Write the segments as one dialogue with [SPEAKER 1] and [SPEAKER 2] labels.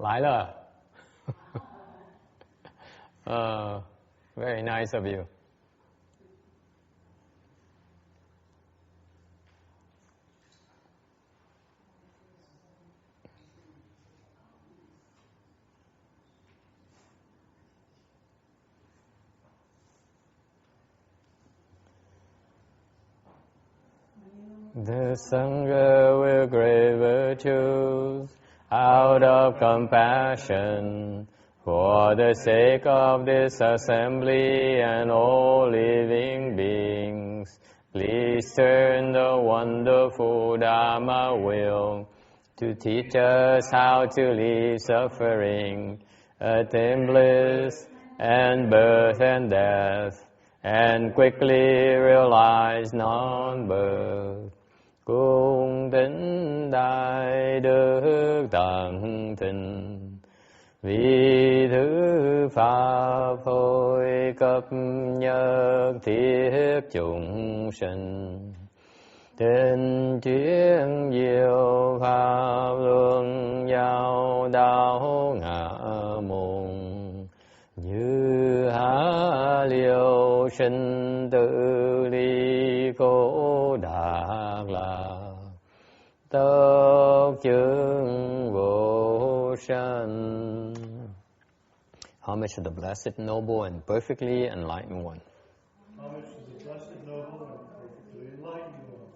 [SPEAKER 1] 来了。Very nice of you. The Sangha will great virtues out of compassion for the sake of this assembly and all living beings. Please turn the wonderful Dharma wheel to teach us how to leave suffering, attain bliss and birth and death, and quickly realize non-birth. Cung tín đại đức tận tình, vì thứ pháp hồi cấp nhất thiết chúng sinh. Tình chuyên diệu pháp luân giao đạo ngã môn, như há liêu sinh tự ly cố đạt lạc, tốc chứng vô sanh. Homage to the blessed, noble, and perfectly enlightened one.
[SPEAKER 2] Homage to the blessed, noble, and perfectly enlightened one.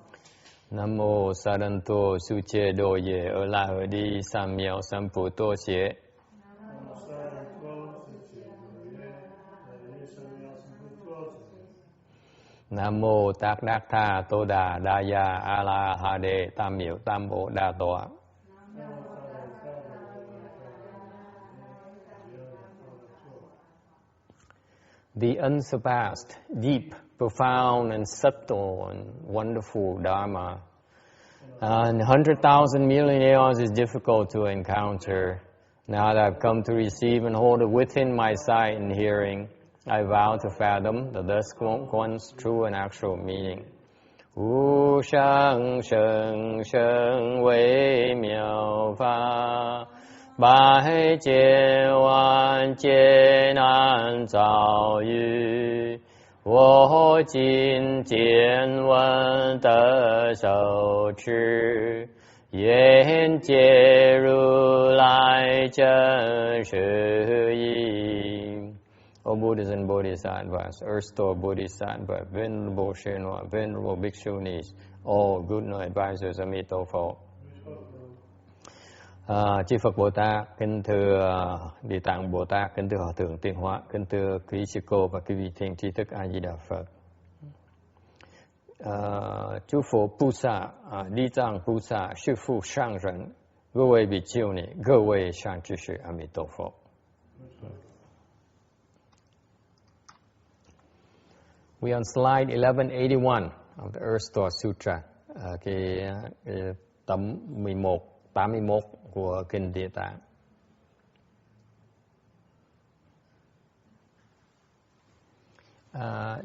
[SPEAKER 1] Nam mô Sa Đan Tô Su Che Do Ye Ở La Hờ Đi Sam Miao Sam Pu Tô Xie. Nam mô Tát Đát Tha Tô Đà Đa Ya A La Ha Đề Tam Miệu Tam Bộ Đa Tọa. The unsurpassed, deep, profound, and subtle and wonderful Dharma. 100,000 million aeons is difficult to encounter. Now that I've come to receive and hold it within my sight and hearing, I vow to fathom the thus one's true and actual meaning. Wu shang sheng sheng wei miao fa, bai jie wan jie nan zao yu, wo jin jian wen de shou chi, yan jie ru lai zhen shi yi. O Buddhas and Bodhisattvas, Earth Store Bodhisattva, Venerable Shenhua, Venerable Bhikshunis, all good no advisors, Amito Phật. Chư Phật Bồ Tát, kính thưa Địa Tạng Bồ Tát, kính thưa Hòa Thượng Tiên Hóa, kính thưa quý sư cô và quý vị thiện tri thức A Di Đà Phật. Chư Phật Bồ Tát, Địa Tạng Bồ Tát, sư phụ sang人,各位比丘尼，各位善知识，阿弥陀佛。We on slide 1181 of the Earth Store Sutra, cái tấm 81 của Kinh Địa Tạng.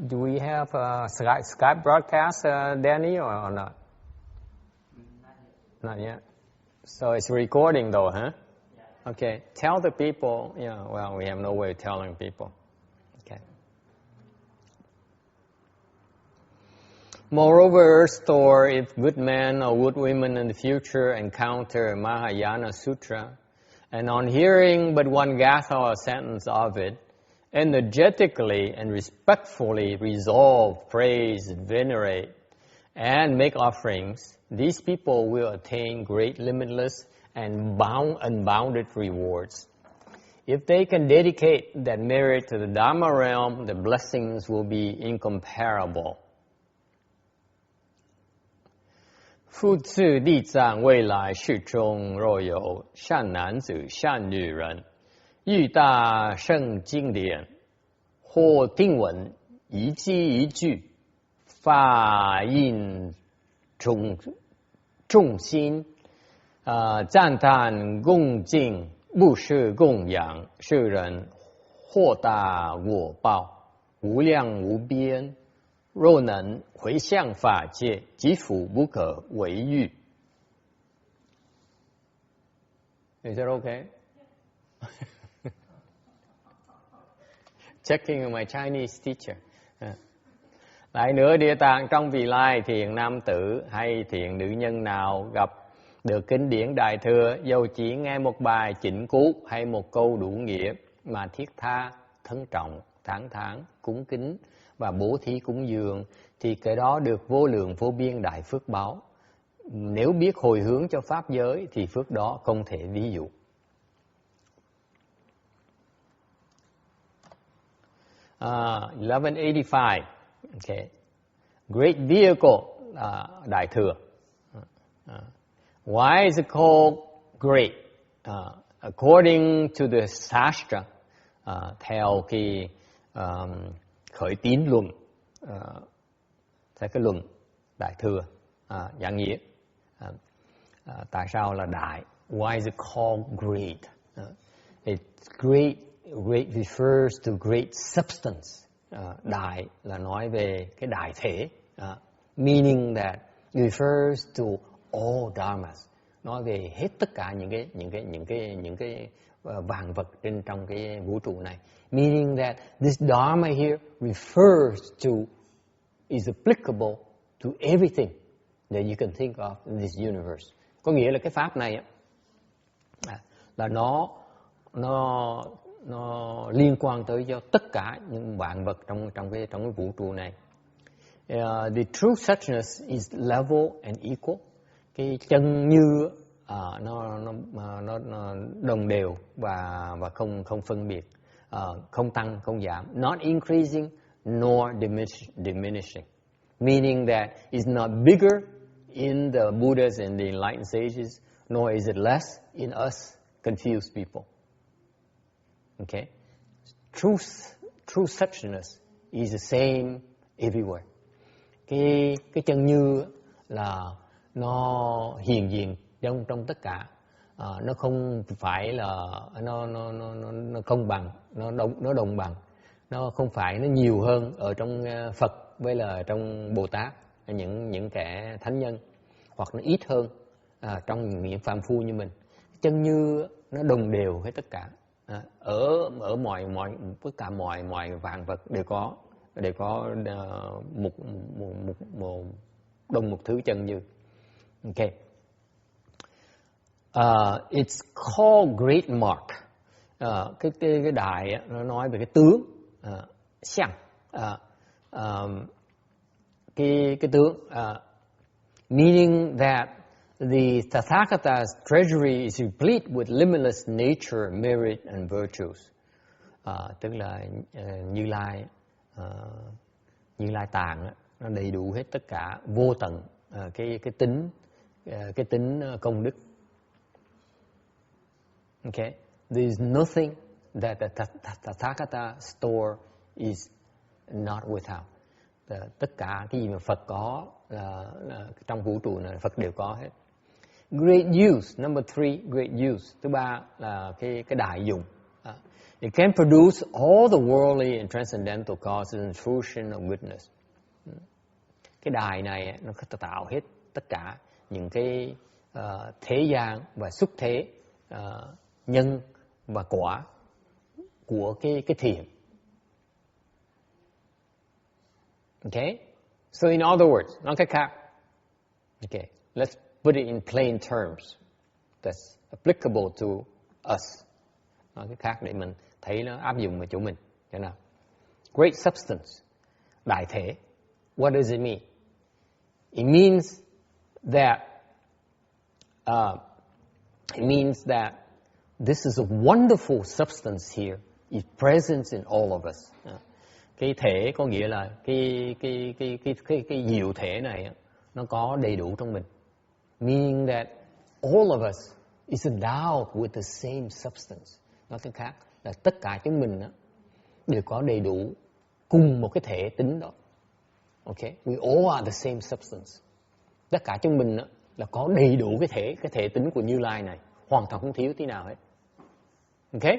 [SPEAKER 1] Do we have a Skype broadcast, Danny, or not? Not yet. So it's recording though, huh? Yeah. Okay. Tell the people, well, we have no way of telling people. Moreover, Earth Store, if good men or good women in the future encounter Mahayana Sutra, and on hearing but one gatha or sentence of it, energetically and respectfully resolve, praise, venerate, and make offerings, these people will attain great, limitless, and unbounded rewards. If they can dedicate that merit to the Dharma realm, the blessings will be incomparable. 复次地藏未来世中，若有善男子、善女人，欲大圣经典，或听闻一字一句，发印众心，赞叹恭敬，布施供养，世人获大果报，无量无边。若能回向法界，即福不可为喻。Is that okay? Checking my Chinese teacher. Lại nữa, Địa Tạng trong vị lai thiện nam tử hay thiện nữ nhân nào gặp được kinh điển Đại Thừa, dầu chỉ nghe một bài chỉnh cú hay một câu đủ nghĩa mà thiết tha, thân trọng, thẳng thắn, cúng kính và bố thí cúng dường, thì cái đó được vô lượng vô biên đại phước báo. Nếu biết hồi hướng cho pháp giới thì phước đó không thể ví dụ. 1185. Okay. Great vehicle, Đại Thừa. Why is it called great? According to the Shastra, theo cái khởi tín luận, theo cái luận Đại Thừa, giảng nghĩa. Tại sao là đại? Why is it called great? It's great. Great refers to great substance. Đại là nói về cái đại thể, meaning that refers to all dharmas, nói về hết tất cả những cái vạn vật trên trong cái vũ trụ này. Meaning that this dharma here refers to, is applicable to everything that you can think of in this universe. Có nghĩa là cái pháp này là nó liên quan tới cho tất cả những vạn vật trong cái vũ trụ này. The true suchness is level and equal. Cái chân như nó đồng đều và không phân biệt, không tăng không giảm. Not increasing nor diminishing. Meaning that it's not bigger in the Buddhas and the enlightened sages, nor is it less in us confused people. Okay? True suchness is the same everywhere. Cái chân như là nó hiện diện trong tất cả. Nó không phải là nó công bằng, nó đồng bằng. Nó không phải nó nhiều hơn ở trong Phật với là trong Bồ Tát, những kẻ thánh nhân, hoặc nó ít hơn trong những phàm phu như mình. Chân như nó đồng đều hết tất cả. Ở mọi tất cả mọi vạn vật đều có một đồng một thứ chân như. Okay. It's called great mark. Cái đại nó nói về cái tướng, xiang. Cái tướng, meaning that the Tathagata's treasury is replete with limitless nature, merit and virtues. Tức là Như Lai Tạng nó đầy đủ hết tất cả, vô tận cái tính công đức. Okay, there is nothing that the Tathagata store is not without. Tất cả cái gì mà Phật có là trong vũ trụ này Phật đều có hết. Great use, number 3, great use. Thứ ba là cái đại dụng. It can produce all the worldly and transcendental causes and fruition of goodness. Cái đài này nó có tạo hết tất cả những cái thế gian và xuất thế, nhân và quả của cái thiện. Okay? So in other words, nói cách khác. Okay, let's put it in plain terms that's applicable to us. Nói cách khác để mình thấy nó áp dụng vào chỗ mình. Thế nào? Great substance, đại thể. What does it mean? It means that this is a wonderful substance here. It's present in all of us. Cái thể có nghĩa là cái diệu thể này nó có đầy đủ trong mình. Meaning that all of us is endowed with the same substance. Nói cách khác là tất cả chúng mình đều có đầy đủ cùng một cái thể tính đó. Okay, we all are the same substance. Tất cả chúng mình là có đầy đủ cái thể tính của Như Lai này, hoàn toàn không thiếu tí nào hết. Okay,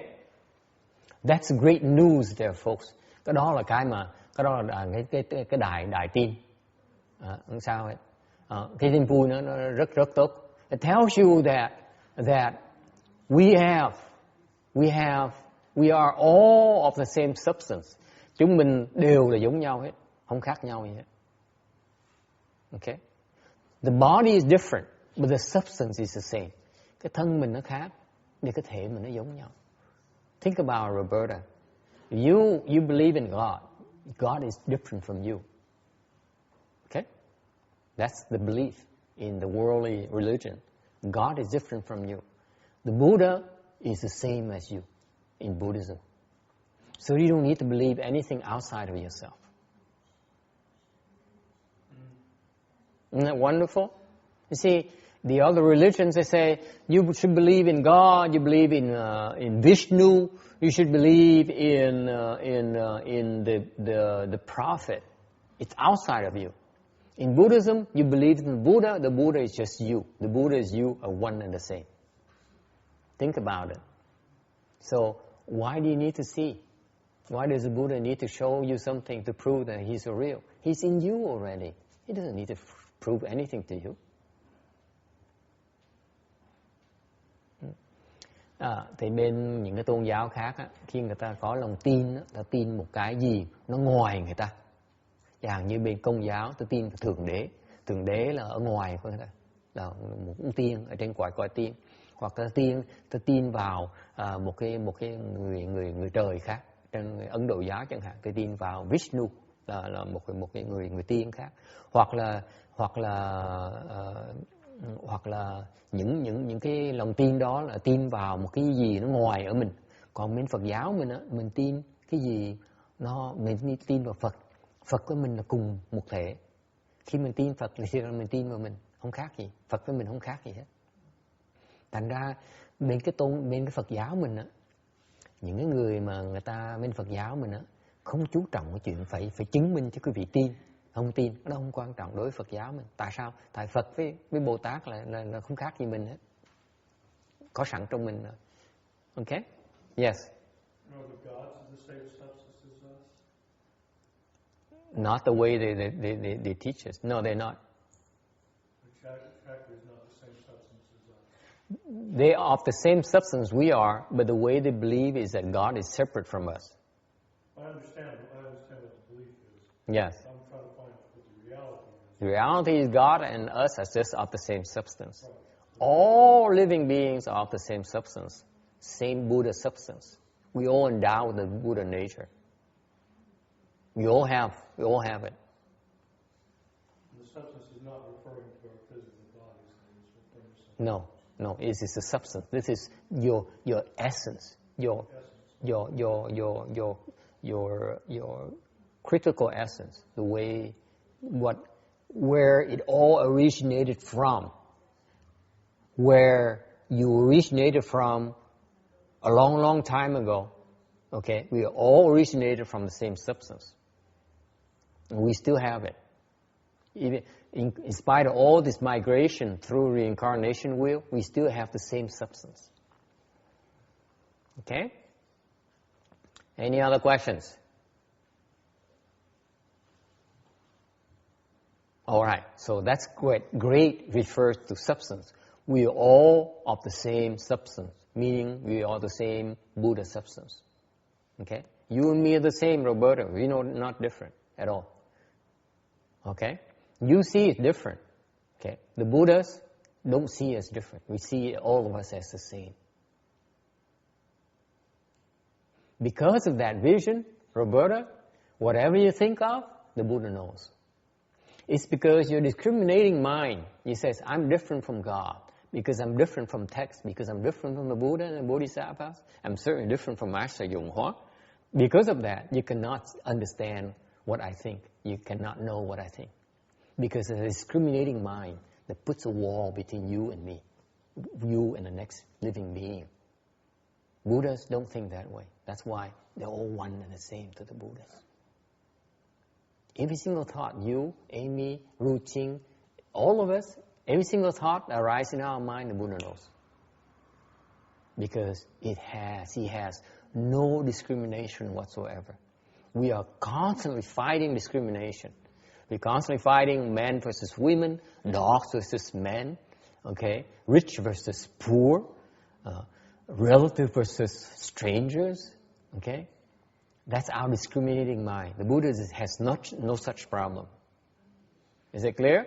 [SPEAKER 1] that's great news there, folks. Cái đó là cái đại tin. Không sao hết. Cái tin vui nó rất tốt. It tells you that we have We are all of the same substance. Chúng mình đều là giống nhau hết, không khác nhau gì hết. Okay? The body is different, but the substance is the same. Cái thân mình nó khác, nhưng cái thể mình nó giống nhau. Think about Roberta. You believe in God. God is different from you. Okay? That's the belief in the worldly religion. God is different from you. The Buddha is the same as you in Buddhism. So you don't need to believe anything outside of yourself. Isn't that wonderful? You see, the other religions, they say, you should believe in God, you believe in Vishnu, you should believe in the prophet. It's outside of you. In Buddhism, you believe in the Buddha is just you. The Buddha is you are one and the same. Think about it. So, why do you need to see? Why does the Buddha need to show you something to prove that he's real? He's in you already. He doesn't need to prove anything to you. Thì bên những cái tôn giáo khác á, khi người ta có lòng tin, ta tin một cái gì nó ngoài người ta. Chẳng hạn như bên Công giáo, tôi tin vào Thượng Đế. Thượng Đế là ở ngoài của người ta, là một ông tiên ở trên cõi tiên. Hoặc ta tin vào một cái người trời khác. Trong Ấn Độ giáo chẳng hạn, tôi tin vào Vishnu là một cái người tiên khác. Hoặc là những cái lòng tin đó là tin vào một cái gì nó ngoài ở mình. Còn bên Phật giáo mình á, mình tin cái gì mình tin vào Phật. Phật với mình là cùng một thể. Khi mình tin Phật thì mình tin vào mình, không khác gì. Phật với mình không khác gì hết. Thành ra bên cái Phật giáo mình á, những cái người mà người ta bên Phật giáo mình á, không chú trọng cái chuyện phải chứng minh cho quý vị tin. Không tin, nó không quan trọng đối với Phật giáo mình. Tại sao? Tại Phật với Bồ Tát là không khác gì mình hết. Có sẵn trong mình rồi. Okay? Yes.
[SPEAKER 2] No, the gods are the same substance as us.
[SPEAKER 1] Not the way they teach us. No, they're not.
[SPEAKER 2] The chakra is not the same substance as us.
[SPEAKER 1] They are of the same substance we are, but the way they believe is that God is separate from us.
[SPEAKER 2] I understand what the belief is.
[SPEAKER 1] Yes.
[SPEAKER 2] I'm trying to find out what the reality is.
[SPEAKER 1] The reality is God and us are just of the same substance. All living beings are of the same substance, same Buddha substance. We all endowed with the Buddha nature. We all have it.
[SPEAKER 2] The substance is not referring to our physical bodies, it's referring to something.
[SPEAKER 1] No, it is the substance. This is your essence, your critical essence, the way, where it all originated from, where you originated from a long time ago. Okay, we all originated from the same substance. And we still have it. Even in spite of all this migration through reincarnation wheel, we still have the same substance. Okay? Any other questions? All right, so that's great. Great refers to substance. We are all of the same substance, meaning we are the same Buddha substance. Okay? You and me are the same, Roberta. We know not different at all. Okay? You see it different. Okay? The Buddhas don't see us different. We see all of us as the same. Because of that vision, Roberta, whatever you think of, the Buddha knows. It's because your discriminating mind, he says, I'm different from God, because I'm different from text, because I'm different from the Buddha and the Bodhisattvas. I'm certainly different from Master Yung Hua. Because of that, you cannot understand what I think. You cannot know what I think. Because it's a discriminating mind that puts a wall between you and me, you and the next living being. Buddhas don't think that way. That's why they're all one and the same to the Buddhas. Every single thought, you, Amy, Ru Ching, all of us, every single thought that arises in our mind, the Buddha knows. Because he has no discrimination whatsoever. We are constantly fighting discrimination. We're constantly fighting men versus women, dogs versus men, okay, rich versus poor, relative versus strangers, okay? That's our discriminating mind. The Buddha has no such problem. Is it clear?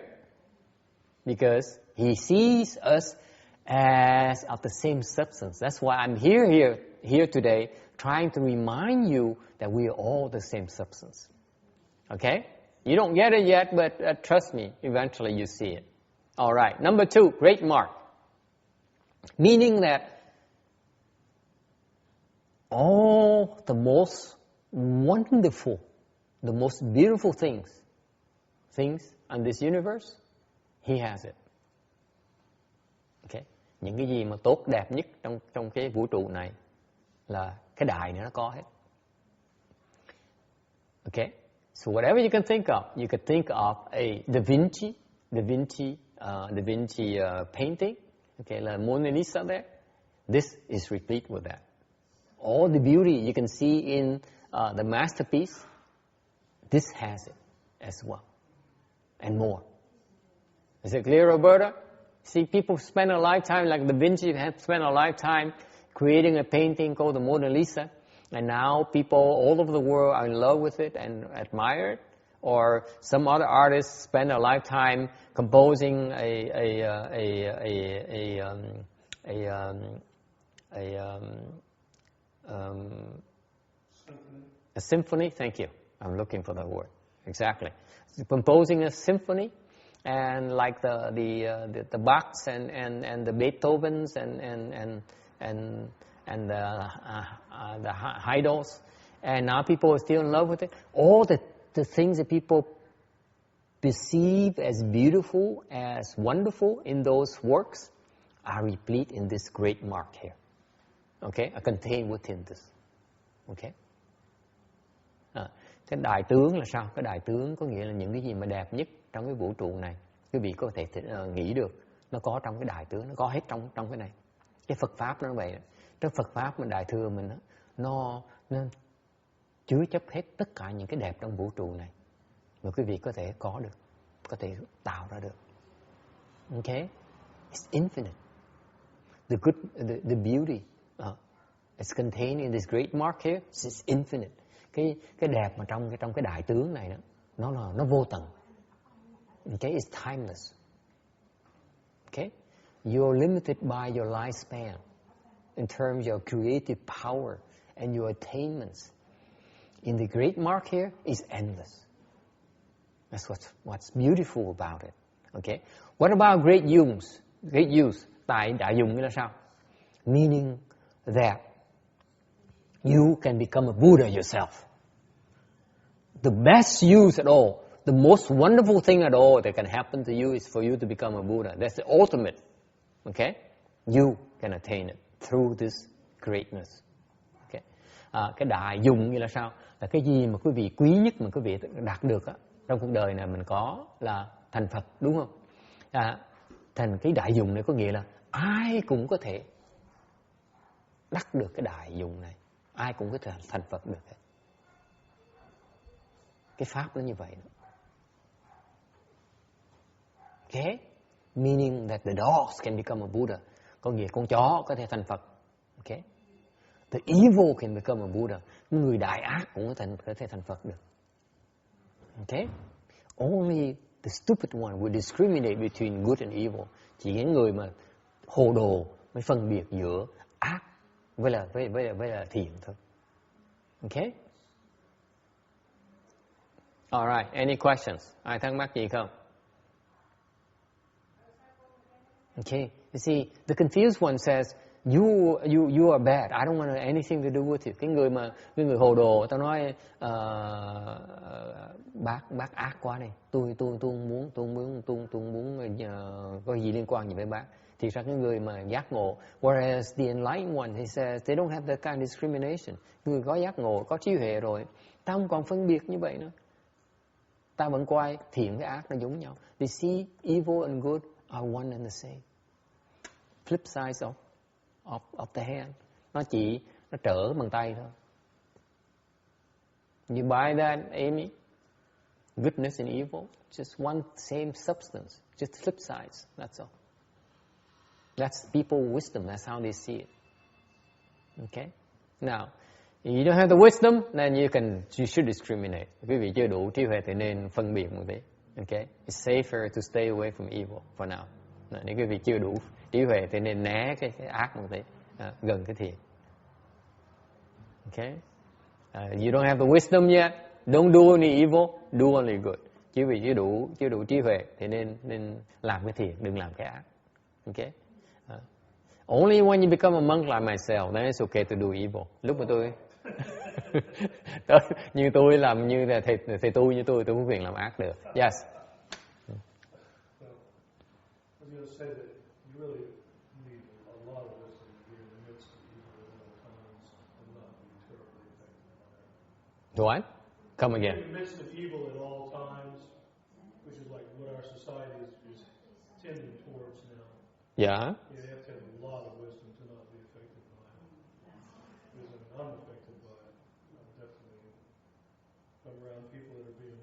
[SPEAKER 1] Because he sees us as of the same substance. That's why I'm here today, trying to remind you that we are all the same substance. Okay? You don't get it yet, but trust me, eventually you see it. All right. Number 2, great mark. Meaning that all the most wonderful, the most beautiful things in this universe, he has it. Okay? Những cái gì mà tốt đẹp nhất trong cái vũ trụ này là cái đại này nó có hết. Okay? So whatever you can think of a Da Vinci painting, okay, like Mona Lisa there. This is replete with that. All the beauty you can see in the masterpiece, this has it as well, and more. Is it clear, Roberta? See, people spend a lifetime, like Da Vinci had spent a lifetime creating a painting called the Mona Lisa, and now people all over the world are in love with it and admire it. Or some other artists spend a lifetime composing a symphony. Thank you. I'm looking for the word. Exactly. Composing a symphony, and like the Bachs and the Beethovens and the Haydns, and now people are still in love with it. All the things that people perceive as beautiful, as wonderful in those works are replete in this great mark here. Okay? Are contained within this. Okay? Cái đại tướng là sao? Cái đại tướng có nghĩa là những cái gì mà đẹp nhất trong cái vũ trụ này. Quý vị có thể nghĩ được. Nó có trong cái đại tướng, nó có hết trong cái này. Cái Phật Pháp nó vậy. Trong Phật Pháp mình đại thừa mình nó chứa chấp hết tất cả những cái đẹp trong vũ trụ này mà quý vị có thể có được, có thể tạo ra được. Okay? It's infinite. The beauty is contained in this great mark here. It's infinite. Cái đẹp mà trong cái đại tướng này đó, nó vô tận. Okay? It's timeless. Okay? You're limited by your lifespan in terms of your creative power and your attainments. In the great mark here is endless. That's what's beautiful about it. Okay? What about great use? Great use. Đại dụng nghĩa là sao? Meaning that you can become a Buddha yourself. The best use at all, the most wonderful thing at all that can happen to you is for you to become a Buddha. That's the ultimate. Okay? You can attain it through this greatness. Okay? Cái đại dụng nghĩa là sao? Là cái gì mà quý vị quý nhất mà quý vị đạt được á, trong cuộc đời này mình có là thành Phật, đúng không? Thành cái đại dụng này có nghĩa là ai cũng có thể đắc được cái đại dụng này, ai cũng có thể thành Phật được. Cái pháp nó như vậy. Okay? Meaning that the dogs can become a Buddha. Có nghĩa con chó có thể thành Phật. Okay? The evil can become a Buddha. Người đại ác cũng có thể thành Phật được. Okay? Only the stupid one will discriminate between good and evil. Chỉ những người mà hồ đồ mới phân biệt giữa ác với là thiện thôi. Okay? All right. Any questions? Ai thắc mắc gì không? Okay. You see, the confused one says, you are bad. I don't want anything to do with you. Cái người hồ đồ, tao nói bác ác quá này. Tôi muốn có gì liên quan gì với bác. Thì ra cái người mà giác ngộ, whereas the enlightened one, he says they don't have that kind of discrimination. Người có giác ngộ, có trí huệ rồi, ta không còn phân biệt như vậy nữa. Ta vẫn coi thiện với ác nó giống nhau. They see evil and good are one and the same. Flip sides of the hand. Nó trở bằng tay thôi. You buy that, Amy? Goodness and evil, just one same substance, just flip sides. That's all. That's people's wisdom. That's how they see it. Okay. Now, if you don't have the wisdom, then you should discriminate. Quý vị chưa đủ trí huệ thì nên phân biệt một tí. Okay. It's safer to stay away from evil for now. Nếu quý vị chưa đủ trí huệ thì nên né cái ác một tí, gần cái thiện. Okay. You don't have the wisdom yet. Don't do any evil. Do only good. Quý vị chưa đủ trí huệ thì nên làm cái thiện, đừng làm cái ác. Okay. Only when you become a monk like myself, then it's okay to do evil. Lúc mà tôi như tôi làm như là thầy tu như tôi không quyền làm ác được. Yes. What? Come again.
[SPEAKER 2] In the midst of evil at all times, which is like what our society is tending towards now.
[SPEAKER 1] Yeah.
[SPEAKER 2] You have to have a lot of wisdom to not be affected by it. Because I'm affected by it. I'm definitely, if I'm around people that are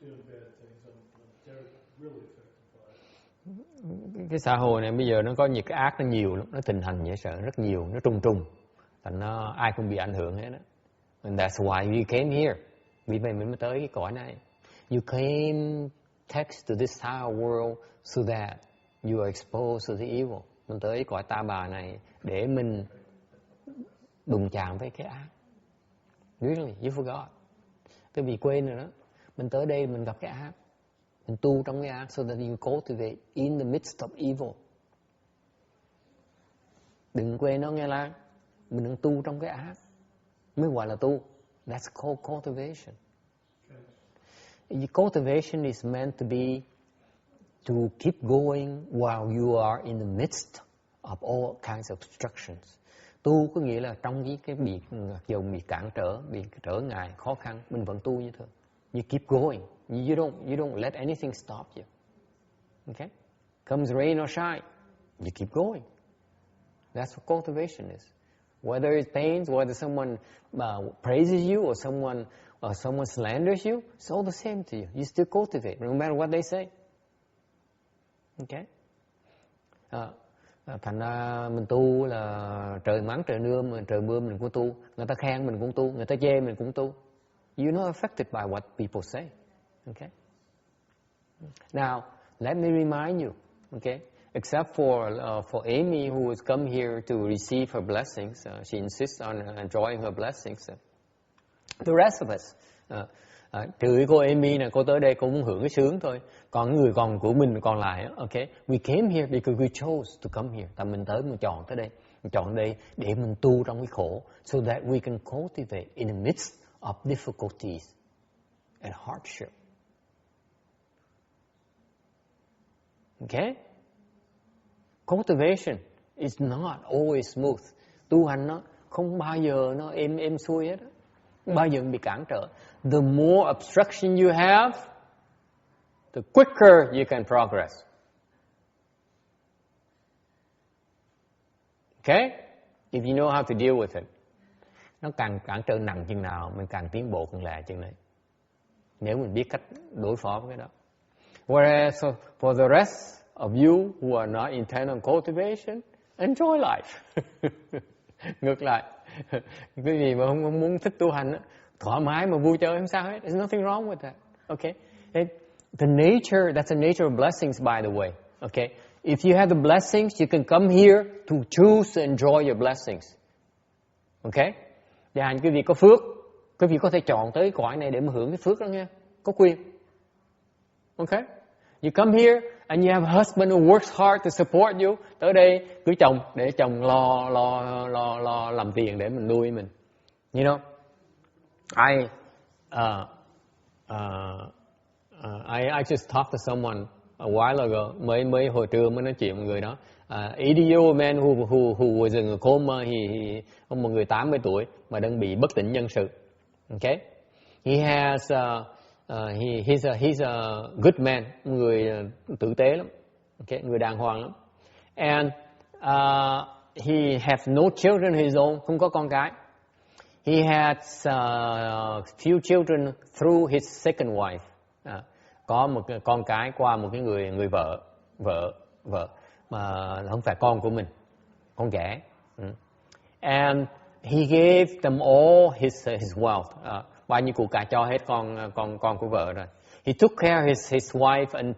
[SPEAKER 2] doing bad things, they're really affected by it.
[SPEAKER 1] Cái xã hội này bây giờ nó có những cái ác nó nhiều lắm, nó tình hành dễ sợ rất nhiều, nó trùng, thành nó ai cũng bị ảnh hưởng hết đó. And that's why we came here. Vì vậy mình mới tới cái cõi này. You came text to this entire world so that you are exposed to the evil. Mình tới cõi ta bà này để mình đụng chạm với cái ác. Really, you forgot. Tôi bị quên rồi đó. Mình tới đây mình gặp cái ác. Mình tu trong cái ác so that you cultivate in the midst of evil. Đừng quên nó nghe là mình đang tu trong cái ác. Mới gọi là tu. That's called cultivation. Cultivation is meant to be to keep going while you are in the midst of all kinds of obstructions. Tu có nghĩa là trong cái bị dòng bị cản trở, bị trở ngại, khó khăn, mình vẫn tu như thế. You keep going. You don't let anything stop you. Okay? Comes rain or shine, you keep going. That's what cultivation is. Whether it pains, whether someone praises you or someone slanders you, it's all the same to you. You still cultivate, no matter what they say. Okay? Thành ra mình tu là trời nắng trời mưa mình cũng tu, người ta khen mình cũng tu, người ta chê mình cũng tu. You're not affected by what people say. Okay? Now, let me remind you, okay? Except for Amy, who has come here to receive her blessings, she insists on enjoying her blessings. The rest of us, trừ cô Amy này, cô tới đây cô muốn hưởng cái sướng thôi. Còn người của mình còn lại, okay? We came here because we chose to come here. Tại mình tới mình chọn tới đây, mình chọn đây để mình tu trong cái khổ, so that we can cultivate in the midst of difficulties and hardship. Okay? Cultivation is not always smooth. Tu hành nó không bao giờ nó êm xuôi hết. Không bao giờ bị cản trở. The more obstruction you have, the quicker you can progress. Okay? If you know how to deal with it. Nó càng cản trở nặng chừng nào, mình càng tiến bộ càng lẹ chừng này. Nếu mình biết cách đối phó với cái đó. Whereas for the rest of you who are not intent on cultivation, enjoy life. Ngược lại, cái gì mà không muốn thích tu hành, thoải mái mà vui chơi không sao hết. There's nothing wrong with that. Okay? The nature, that's the nature of blessings, by the way. Okay? If you have the blessings, you can come here to choose to enjoy your blessings. Okay? Và quý vị có phước, quý vị có thể chọn tới cõi này để mà hưởng cái phước đó nha. Có quyền. Okay? You come here and you have a husband who works hard to support you. Tới đây cưới chồng để chồng lo làm tiền để mình nuôi mình. You know, I just talked to someone a while ago. Mấy hồi trưa mới nói chuyện với người đó. 80-year-old man who was in a coma. Một người 80 tuổi mà đang bị bất tỉnh nhân sự. Okay, he has he's a good man, người tử tế lắm. Okay, người đàng hoàng lắm. And he has no children of his own, không có con cái. He has few children through his second wife. Có một con cái qua một cái người vợ mà không phải con của mình, con ghẻ. And he gave them all his wealth. Bao nhiêu của cải cho hết con của vợ rồi. He took care of his wife, and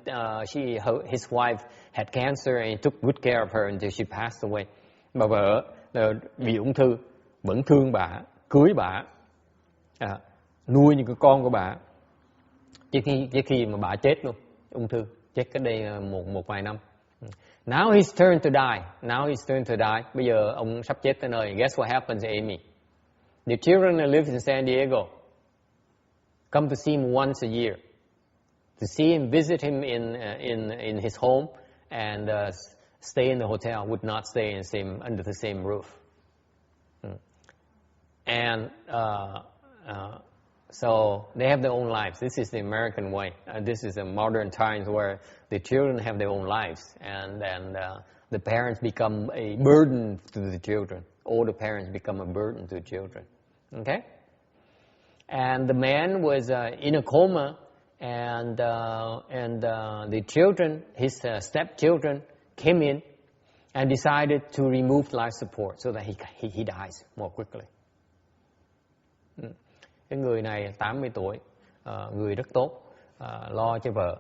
[SPEAKER 1] his wife had cancer, and he took good care of her until she passed away. Mà vợ bị ung thư, vẫn thương bà, cưới bà, nuôi những cái con của bà, trước khi mà bà chết luôn, ung thư, chết cách đây một vài năm. Now he's turned to die. Bây giờ ông sắp chết tới nơi. Guess what happens, Amy? The children that live in San Diego come to see him once a year, to see him, visit him in his home, and stay in the hotel. Would not stay under the same roof. And so they have their own lives. This is the American way. This is the modern times where the children have their own lives, and the parents become a burden to the children. All the parents become a burden to the children. Okay? And the man was in a coma, and the children, his stepchildren, came in and decided to remove life support so that he dies more quickly. Cái người này 80 tuổi, người rất tốt, lo cho vợ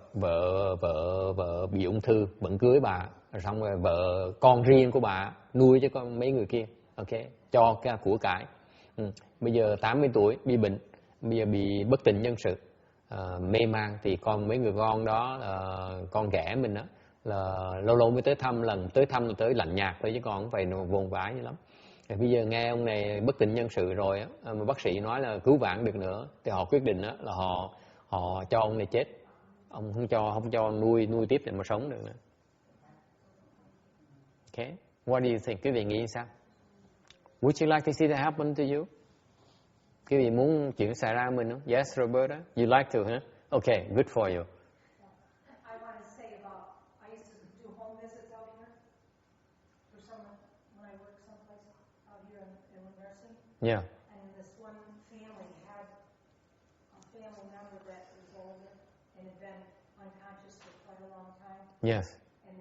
[SPEAKER 1] bị ung thư, vẫn cưới bà, rồi xong rồi vợ, con riêng của bà nuôi cho con mấy người kia, ok, cho cái của cải. Bây giờ 80 tuổi, bị bệnh, bây giờ bị bất tỉnh nhân sự, mê man, thì mấy người con đó, con ghẻ mình đó, là lâu lâu mới tới thăm, lần tới thăm là tới lạnh nhạt thôi, chứ còn không phải vồn vãi như lắm. Bây giờ nghe ông này bất tỉnh nhân sự rồi á, mà bác sĩ nói là cứu vãn được nữa, thì họ quyết định á là họ cho ông này chết, ông không cho nuôi tiếp để mà sống được nữa. Okay, what do you think? Quý vị nghĩ sao? Would you like to see that happen to you? Quý vị muốn chuyện xảy ra mình không? Yes, Roberta, you like to, huh? Okay, good for you. Yeah.
[SPEAKER 3] And this one family had a family member that was older and had been unconscious for quite a long time.
[SPEAKER 1] Yes.
[SPEAKER 3] And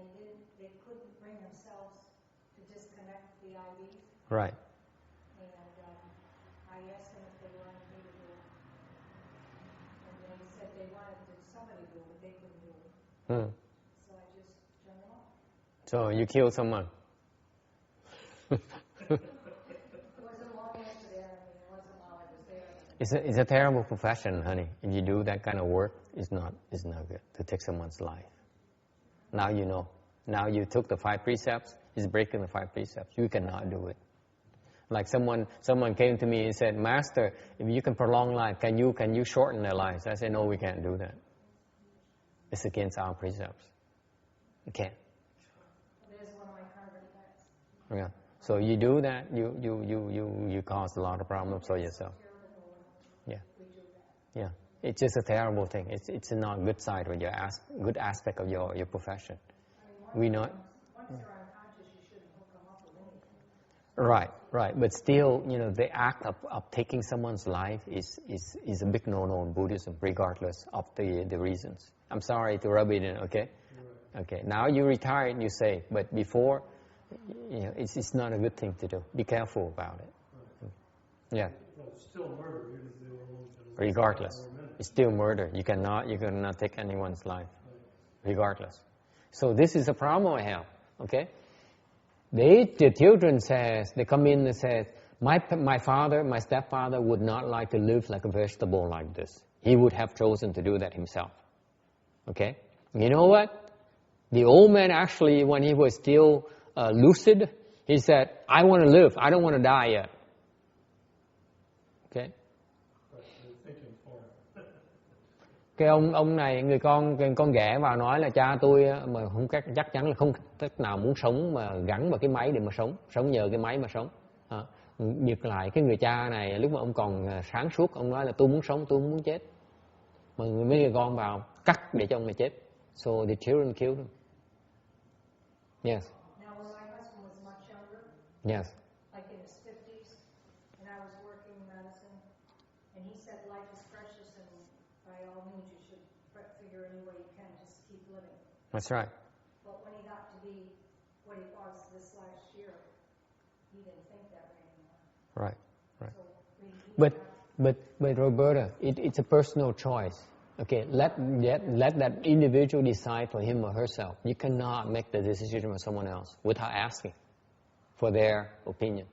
[SPEAKER 3] they couldn't bring themselves to disconnect the IVs.
[SPEAKER 1] Right.
[SPEAKER 3] And I asked them if they wanted me to do it. And they said they wanted somebody to do it, but they couldn't do it. So I just turned them off.
[SPEAKER 1] So you killed someone. It's a terrible profession, honey. If you do that kind of work, it's not good to take someone's life. Now you know. Now you took the 5 precepts. It's breaking the 5 precepts. You cannot do it. Like someone came to me and said, "Master, if you can prolong life, can you shorten their lives?" I said, "No, we can't do that. It's against our precepts. You can't."
[SPEAKER 3] It is one of my convert guides.
[SPEAKER 1] Yeah. So you do that, you cause a lot of problems for yourself. Yeah, it's just a terrible thing. It's not a good side of good aspect of your profession. We know.
[SPEAKER 3] Once you're unconscious, you shouldn't hook them up with anything.
[SPEAKER 1] Right. But still, the act of taking someone's life is a big no-no in Buddhism, regardless of the reasons. I'm sorry to rub it in, okay? Okay. Now you retired, you say, but before, it's not a good thing to do. Be careful about it. Yeah.
[SPEAKER 2] Well, it's still murder.
[SPEAKER 1] Regardless, it's still murder. You cannot take anyone's life, regardless. So this is a problem I have. Okay, the children they come in and say, my stepfather would not like to live like a vegetable like this. He would have chosen to do that himself. Okay, you know what? The old man actually, when he was still lucid, he said, "I want to live. I don't want to die yet." Okay. Cái ông này, người con ghẻ vào nói là cha tôi mà không chắc chắn là không cách nào muốn sống mà gắn vào cái máy để mà sống nhờ cái máy mà sống. Ngược lại cái người cha này lúc mà ông còn sáng suốt, ông nói là tôi muốn sống, tôi không muốn chết. Mà mấy người con vào cắt để cho ông này chết. So the children killed him. Yes.
[SPEAKER 3] Now when my husband was much younger.
[SPEAKER 1] Yes.
[SPEAKER 3] Like in his 50s, and I was working medicine, and he said life is precious and by all means you should figure any way you can just keep living.
[SPEAKER 1] That's right.
[SPEAKER 3] But when he got to be what he was this last year, he didn't think that way
[SPEAKER 1] Right. But Roberta, it's a personal choice. Okay, let that individual decide for him or herself. You cannot make the decision for someone else without asking for their opinion.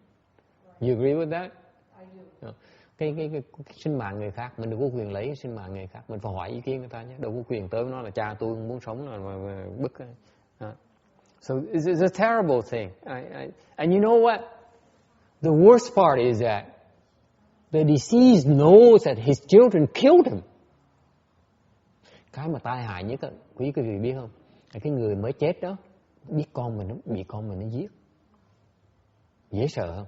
[SPEAKER 1] You agree with that?
[SPEAKER 3] I do.
[SPEAKER 1] Cái sinh mạng người khác mình đừng có quyền lấy sinh mạng người khác, mình phải hỏi ý kiến người ta nhé, đâu có quyền tới nó là cha tôi không muốn sống là mà bức. So it's a terrible thing. And you know what? The worst part is that the deceased knows that his children killed him. Cái mà tai hại nhất, quý vị biết không? Là cái người mới chết đó biết bị con mình nó giết. Dễ sợ không?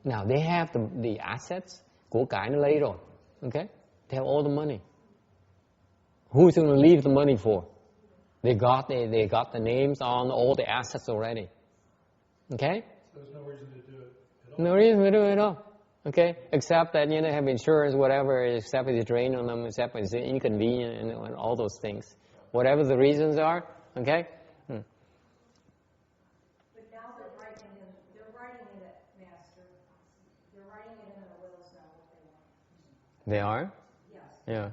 [SPEAKER 1] Now they have the assets, của cải nó lấy rồi. Okay? They have all the money. Who's going to leave the money for? They got the names on all the assets already. Okay?
[SPEAKER 2] So there's no reason to do it at all.
[SPEAKER 1] No reason to do it at all. Okay? Except that, they have insurance, whatever, except it's a drain on them, except it's inconvenient and all those things. Whatever the reasons are, okay?
[SPEAKER 3] But now they're writing it, Master. They're writing it in the wills now what they want.
[SPEAKER 1] They are?
[SPEAKER 3] Yes.
[SPEAKER 1] Yeah.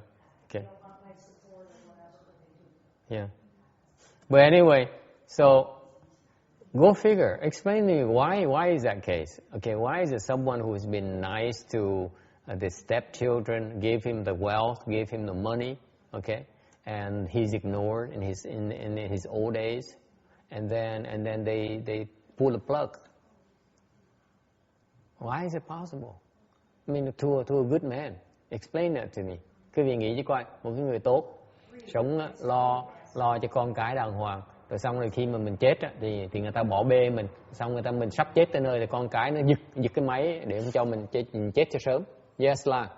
[SPEAKER 1] Okay.
[SPEAKER 3] They don't want my support or whatever, but they do.
[SPEAKER 1] Yeah. But anyway, so go figure. Explain to me why is that case? Okay, why is it someone who's been nice to the stepchildren, gave him the wealth, gave him the money, okay, and he's ignored in his old days, and then they pull the plug. Why is it possible? I mean, to a good man. Explain that to me. Quý vị nghĩ chứ coi, một cái người tốt, sống lo cho con cái đàng hoàng, rồi xong rồi khi mà mình chết á, thì người ta bỏ bê mình, xong mình sắp chết tới nơi thì con cái nó giật cái máy để không cho mình chết cho sớm. Yes, là.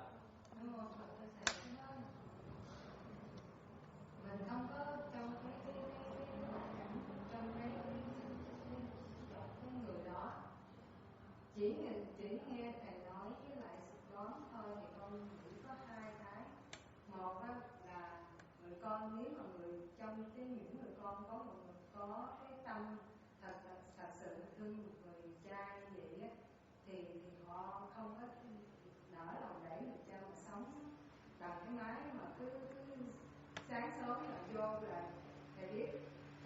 [SPEAKER 3] Chỉ nghe thầy nói với lại đoán thôi thì con chỉ có hai cái. Một á là người con, nếu mà trong những người con có cái tâm thật sự thương một người cha như vậy á, thì họ không có nỡ lòng để người cha mà sống bằng cái máy mà cứ sáng sớm là vô là thầy biết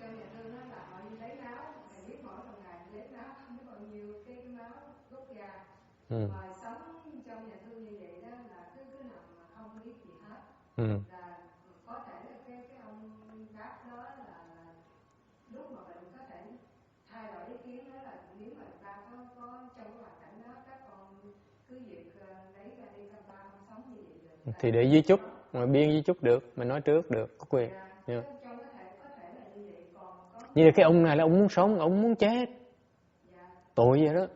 [SPEAKER 3] trong nhà thương đó là họ đi lấy máu, thầy biết mỗi một ngày lấy máu không biết bao nhiêu cái máu rút ra. Mà sống trong nhà thương như vậy đó là cứ nằm mà không biết gì hết. Là có thể là cái ông bác đó là lúc mà mình có thể thay đổi ý kiến đó là nếu mà ta có trong cái hoàn cảnh đó các con cứ việc lấy ra đi cho ta không sống như vậy được.
[SPEAKER 1] Thì để di chúc, mà biên di chúc được, mình nói trước được, có quyền.
[SPEAKER 3] Trong có thể là như vậy, còn có
[SPEAKER 1] Như là cái ông này là ông muốn sống, ông muốn chết. Tội vậy đó.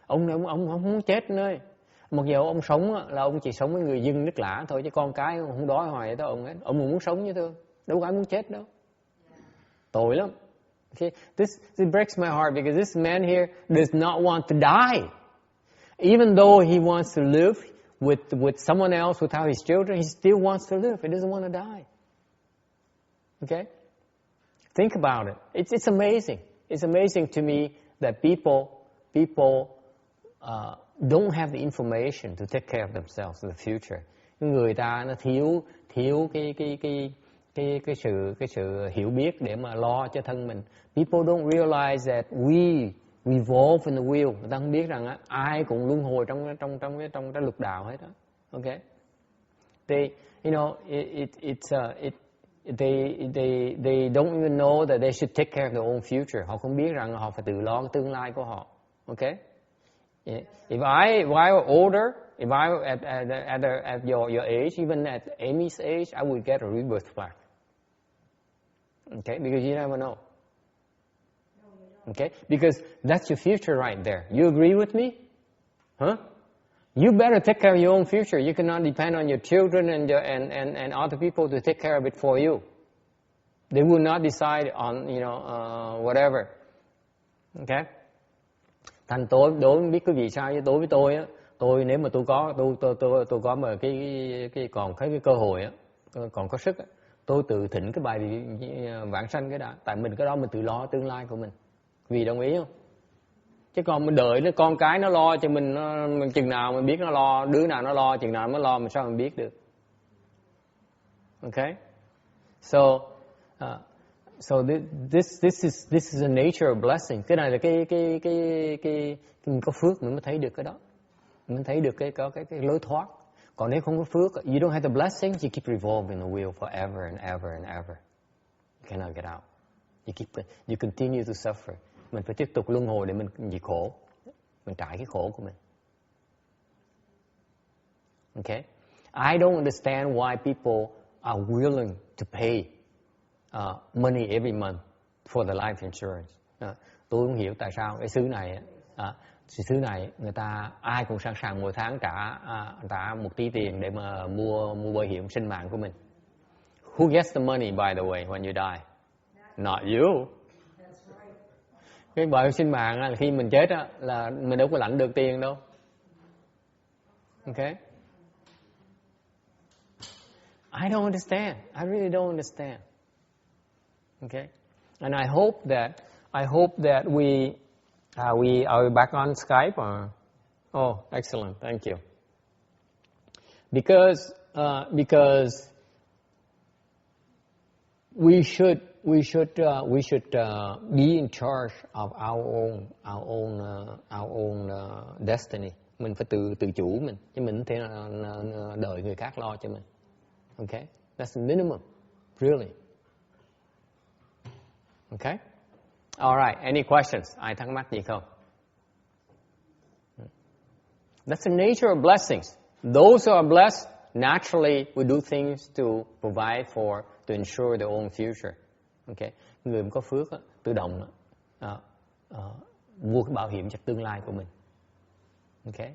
[SPEAKER 1] Ông này ông không muốn chết nữa. Mặc dù ông sống là ông chỉ sống với người dân nước lã thôi, chứ con cái không đói hoài tới ông ấy. Ông muốn sống như thương, đâu có ai muốn chết đâu. Tội lắm. Okay, this breaks my heart because this man here does not want to die. Even though he wants to live with someone else without his children, he still wants to live. He doesn't want to die. Okay? Think about it. It's amazing. It's amazing to me that people don't have the information to take care of themselves in the future. Người ta nó thiếu cái sự hiểu biết để mà lo cho thân mình. People don't realize that we revolve in the wheel. Người ta không biết rằng ai cũng luân hồi trong cái lục đạo hết đó. Okay? They don't even know that they should take care of their own future. Họ không biết rằng họ phải tự lo cái tương lai của họ. Okay? If I were older, if I were at your age, even at Amy's age, I would get a rebirth plaque. Okay, because you never know. Okay, because that's your future right there. You agree with me? Huh? You better take care of your own future. You cannot depend on your children and other people to take care of it for you. They will not decide on whatever. Okay. Thành đối biết quý vị sao, với đối với tôi á, tôi nếu mà tôi có mà cái còn cái cơ hội á, còn có sức á, tôi tự thỉnh cái bài vãng sanh cái đã, tại mình cái đó mình tự lo tương lai của mình. Vì đồng ý không? Chứ còn mình đợi nó con cái nó lo cho mình chừng nào mình biết nó lo, đứa nào nó lo chừng nào nó lo, mình sao mình biết được. Okay? So this is the nature of blessing. Cái này là cái mình có phước mình mới thấy được cái đó. Mình thấy được cái lối thoát. Còn nếu không có phước, you don't have the blessing, you keep revolving the wheel forever and ever and ever. You cannot get out. You continue to suffer. Mình phải tiếp tục luân hồi để mình bị khổ. Mình trải cái khổ của mình. Okay? I don't understand why people are willing to pay money every month for the life insurance. Tôi không hiểu tại sao cái xứ này người ta ai cũng sẵn sàng mỗi tháng trả một tí tiền để mà mua bảo hiểm sinh mạng của mình. Who gets the money, by the way, when you die? Not you. Cái bảo hiểm sinh mạng là khi mình chết là mình đâu có lãnh được tiền đâu. Okay? I don't understand. I really don't understand. Okay? And I hope that we are back on Skype or oh, excellent. Thank you. Because we should be in charge of our own destiny. Mình phải tự chủ mình, chứ mình không thể đợi người khác lo cho mình. Okay? That's the minimum, really. Okay? All right. Any questions? Ai thắc mắc gì không? That's the nature of blessings. Those who are blessed naturally will do things to provide to ensure their own future. Okay? Người mà có phước tự động mua cái bảo hiểm cho tương lai của mình. Okay?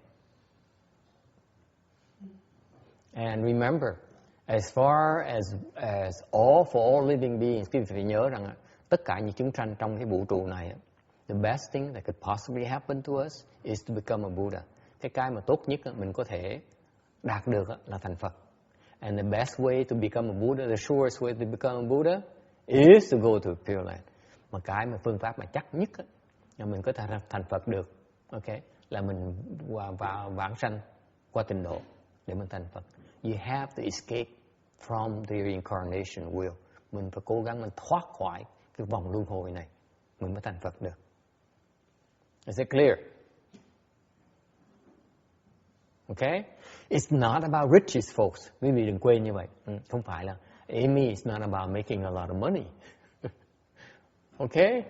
[SPEAKER 1] And remember, as far as for all living beings, quý vị phải nhớ rằng tất cả những chúng sanh trong cái vũ trụ này, the best thing that could possibly happen to us is to become a Buddha. Cái mà tốt nhất mình có thể đạt được là thành Phật. And the best way to become a Buddha, the surest way to become a Buddha is to go to Pure Land. Mà phương pháp mà chắc nhất là mình có thể thành Phật được, okay, là mình vào vãng sanh qua tịnh độ để mình thành Phật. You have to escape from the reincarnation wheel. Mình phải cố gắng mình thoát khỏi cái vòng luân hồi này, mình mới thành Phật được. Is it clear? Okay? It's not about riches, folks. Quý vị đừng quên như vậy. Không phải là Amy is not about making a lot of money. Okay?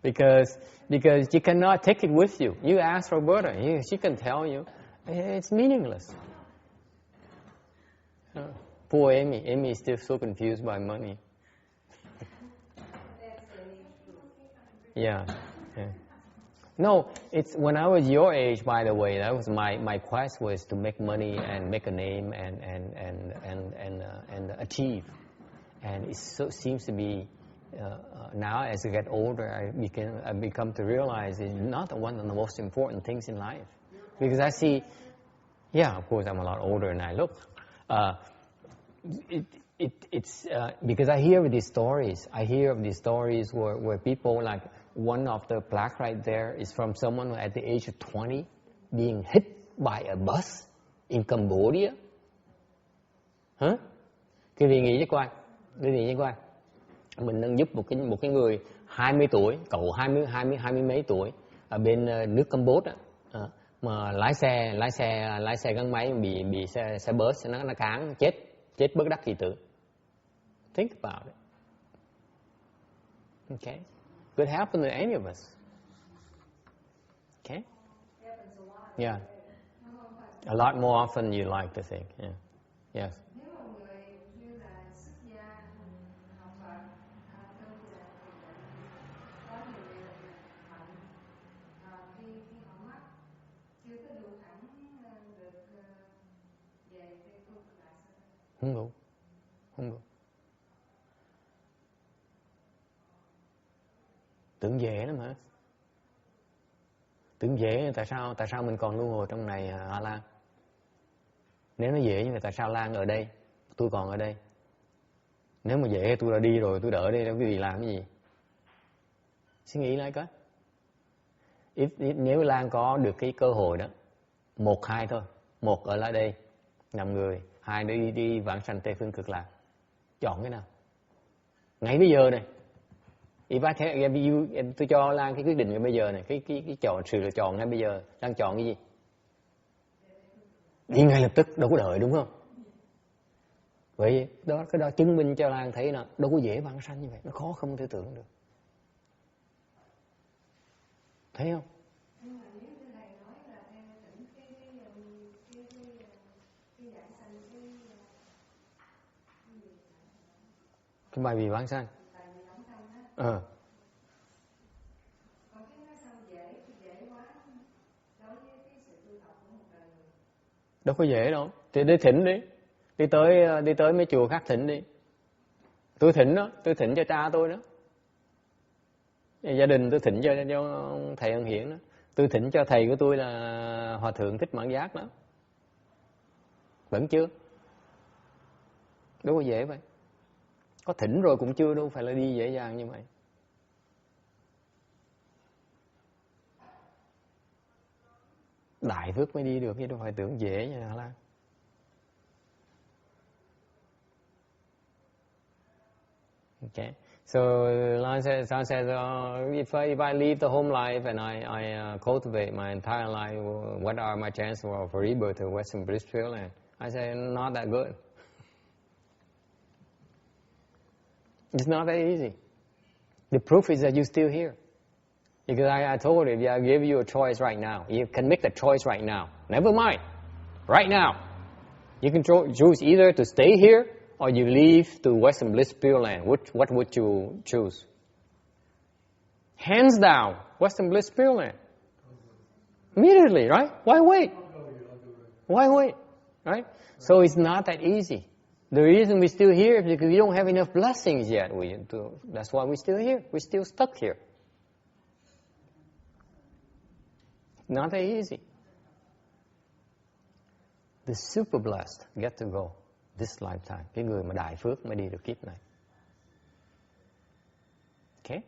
[SPEAKER 1] because you cannot take it with you. You ask Roberta, she can tell you, it's meaningless. Poor Amy. Amy is still so confused by money. Yeah. No, it's when I was your age, by the way, that was my quest was to make money and make a name and achieve. And it seems to be now as I get older, I become to realize it's not one of the most important things in life. Because I see, yeah, of course I'm a lot older than I look. It's because I hear of these stories. I hear of these stories where people, like one of the plaque right there is from someone at the age of 20 being hit by a bus in Cambodia. Hả? Cái gì nghĩ chứ coi. Mình đang giúp một cái người 20 tuổi, cậu 20 mấy tuổi ở bên nước Campuchia mà lái xe gắn máy bị xe bus nó cán chết bất đắc kỳ tử. Think about it. Okay? Could happen to any of us. Okay? Yeah. A lot more often you like to think. Yeah. Yes. Không đủ. Tưởng dễ lắm hả? Tưởng dễ, tại sao mình còn luân hồi trong này A Lan? Nếu nó dễ như vậy tại sao Lan ở đây, tôi còn ở đây? Nếu mà dễ tôi đã đi rồi, tôi đỡ đây, quý vị làm cái gì? Suy nghĩ lại coi. Nếu Lan có được cái cơ hội đó, 1, 2 thôi. 1 ở lại đây 5 người, 2 đi vãng sanh Tây phương cực lạc. Chọn cái nào? Ngay bây giờ này. Tôi cho Lan cái quyết định ngay bây giờ này, cái chọn sự lựa chọn ngay bây giờ. Lan chọn cái gì? Đi ngay lập tức, đâu có đợi, đúng không? Vậy đó, cái đó chứng minh cho Lan thấy là đâu có dễ vãng sanh như vậy, nó khó không thể tưởng được. Thấy không?
[SPEAKER 3] Nhưng mà nếu như thầy nói là theo tỉnh cái giải sanh
[SPEAKER 1] cái bài vì vãng sanh.
[SPEAKER 3] tại vì vãng sanh á. Còn cái nói sao dễ quá đối với cái sự tu tập của một đời người.
[SPEAKER 1] Đâu có dễ đâu. Thì đi thỉnh đi. Đi tới mấy chùa khác thỉnh đi. Tôi thỉnh đó, tôi thỉnh cho cha tôi đó. Gia đình tôi thỉnh cho thầy Ân Hiển đó. Tôi thỉnh cho thầy của tôi là Hòa thượng Thích Mãn Giác đó. Vẫn chưa. Đâu có dễ vậy. Có thỉnh rồi cũng chưa, đâu phải là đi dễ dàng như vậy. Đại phước mới đi được, chứ đâu phải tưởng dễ như Lan. Okay. So Lan says, if I leave the home life and I cultivate my entire life, what are my chances for rebirth to Western Blissfield land? I say, not that good. It's not that easy. The proof is that you're still here. Because I told you, if I give you a choice right now, you can make the choice right now. Never mind. Right now. You can choose either to stay here or you leave to Western Bliss Pure Land. What would you choose? Hands down, Western Bliss Pure Land. Immediately, right? Why wait? Why wait? Right? So it's not that easy. The reason we're still here is because we don't have enough blessings yet. That's why we're still here. We're still stuck here. Not that easy. The super blessed get to go this lifetime. Cái người mà đại phước mới đi được kiếp này. Okay?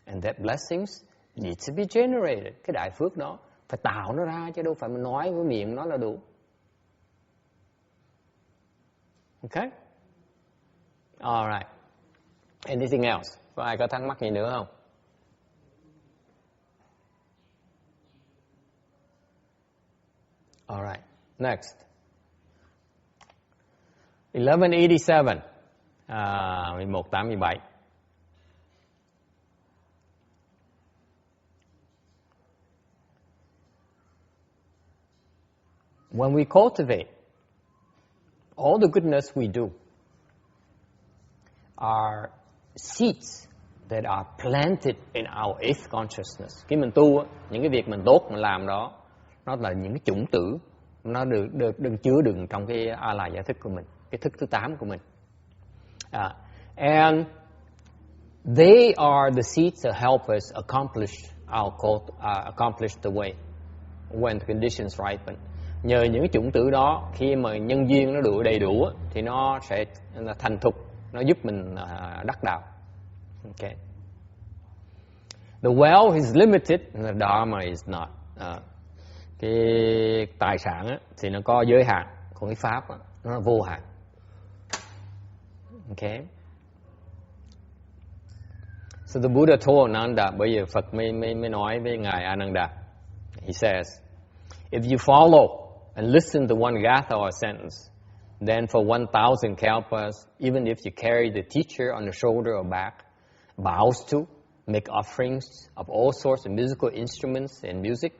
[SPEAKER 1] And that blessings needs to be generated. Cái đại phước đó phải tạo nó ra chứ đâu phải mình nói với miệng nó là đủ. Okay? All right. Anything else? Có ai có thắc mắc gì nữa không? All right. Next. 1187. 1187. When we cultivate all the goodness we do are seeds that are planted in our eighth consciousness. Khi mình tu, những cái việc mình tốt mình làm đó, nó là những cái chủng tử, nó được chứa đựng trong cái a la giải thức của mình, cái thức thứ 8 của mình. And they are the seeds that help us accomplish the way when the conditions ripen. Nhờ những cái chủng tử đó, khi mà nhân duyên nó đủ đầy đủ thì nó sẽ thành thục, nó giúp mình đắc đạo. Okay. The wealth is limited, the dharma is not. Cái tài sản thì nó có giới hạn, còn cái pháp nó vô hạn. Okay. So the Buddha told Ananda, bây giờ Phật mới nói với ngài Ananda. He says, if you follow and listen to one gatha or sentence, then for 1,000 kalpas, even if you carry the teacher on the shoulder or back, vows to make offerings of all sorts of musical instruments and music,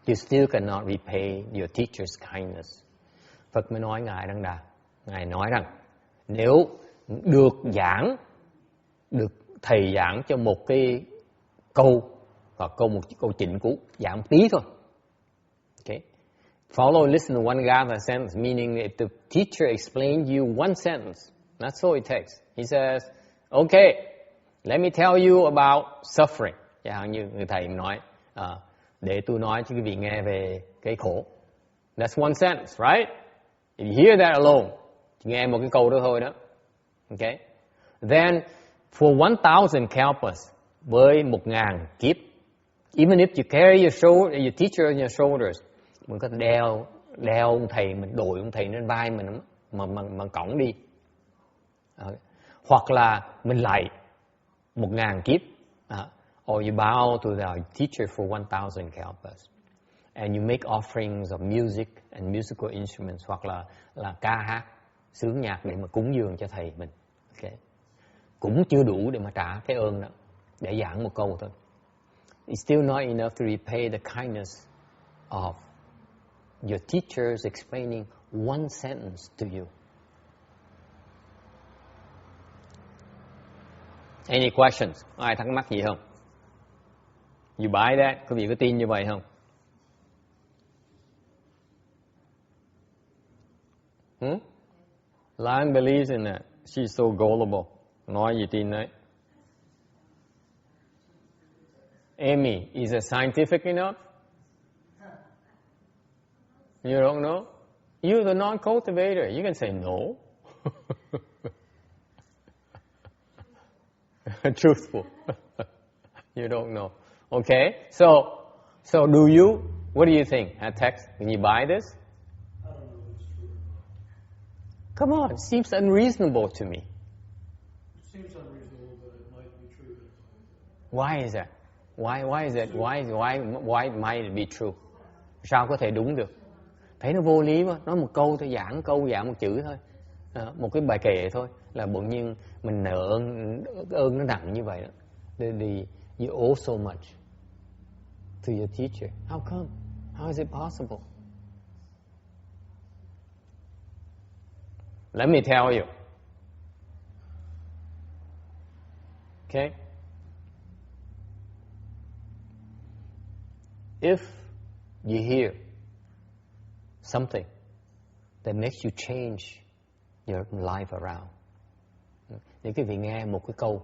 [SPEAKER 1] you still cannot repay your teacher's kindness. Phật mới nói ngài Đăng Đà, ngài nói rằng nếu được thầy giảng cho một cái câu và một câu chỉnh cú, giảng một tí thôi. Okay. Follow and listen to one gatha sentence, meaning if the teacher explained you one sentence, that's all it takes. He says, okay, let me tell you about suffering. Chẳng hạn như người thầy nói, để tôi nói cho quý vị nghe về cái khổ. That's one sentence, right? If you hear that alone, chỉ nghe một cái câu đó thôi đó. Okay? Then, for 1,000 kalpas, với 1.000 kiếp. Even if you carry your teacher on your shoulders, mình có đeo ông thầy, mình đội ông thầy lên vai mình mà cõng đi. Hoặc là mình lạy 1.000 kiếp. Or you bow to our teacher for 1,000 kalpas. And you make offerings of music and musical instruments. Hoặc là ca hát, xướng nhạc để mà cúng dường cho thầy mình. Okay. Cũng chưa đủ để mà trả cái ơn đó. Để giảng một câu thôi. It's still not enough to repay the kindness of your teachers explaining one sentence to you. Any questions? Ai thắc mắc gì không? You buy that? Quý vị có tin như vậy không? Lan believes in that. She's so gullible. Nói gì tin đấy. Amy, is it scientific enough? You don't know? You're the non-cultivator. You can say no. Truthful. You don't know. Okay? So do you? What do you think? Text, can you buy this?
[SPEAKER 2] I don't know if it's true or not.
[SPEAKER 1] Come on, it seems unreasonable to me.
[SPEAKER 2] It seems unreasonable, but it might be true.
[SPEAKER 1] Why is that? Why is that? Why might it be true? Sao có thể đúng được? Thấy nó vô lý quá, nói một câu thôi, giảng một chữ thôi, một cái bài kệ thôi là bỗng nhiên mình nợ ơn nó nặng như vậy đó. You owe so much to your teacher. How come? How is it possible? Let me tell you. Okay? If you hear something that makes you change your life around, nếu quý vị nghe một cái câu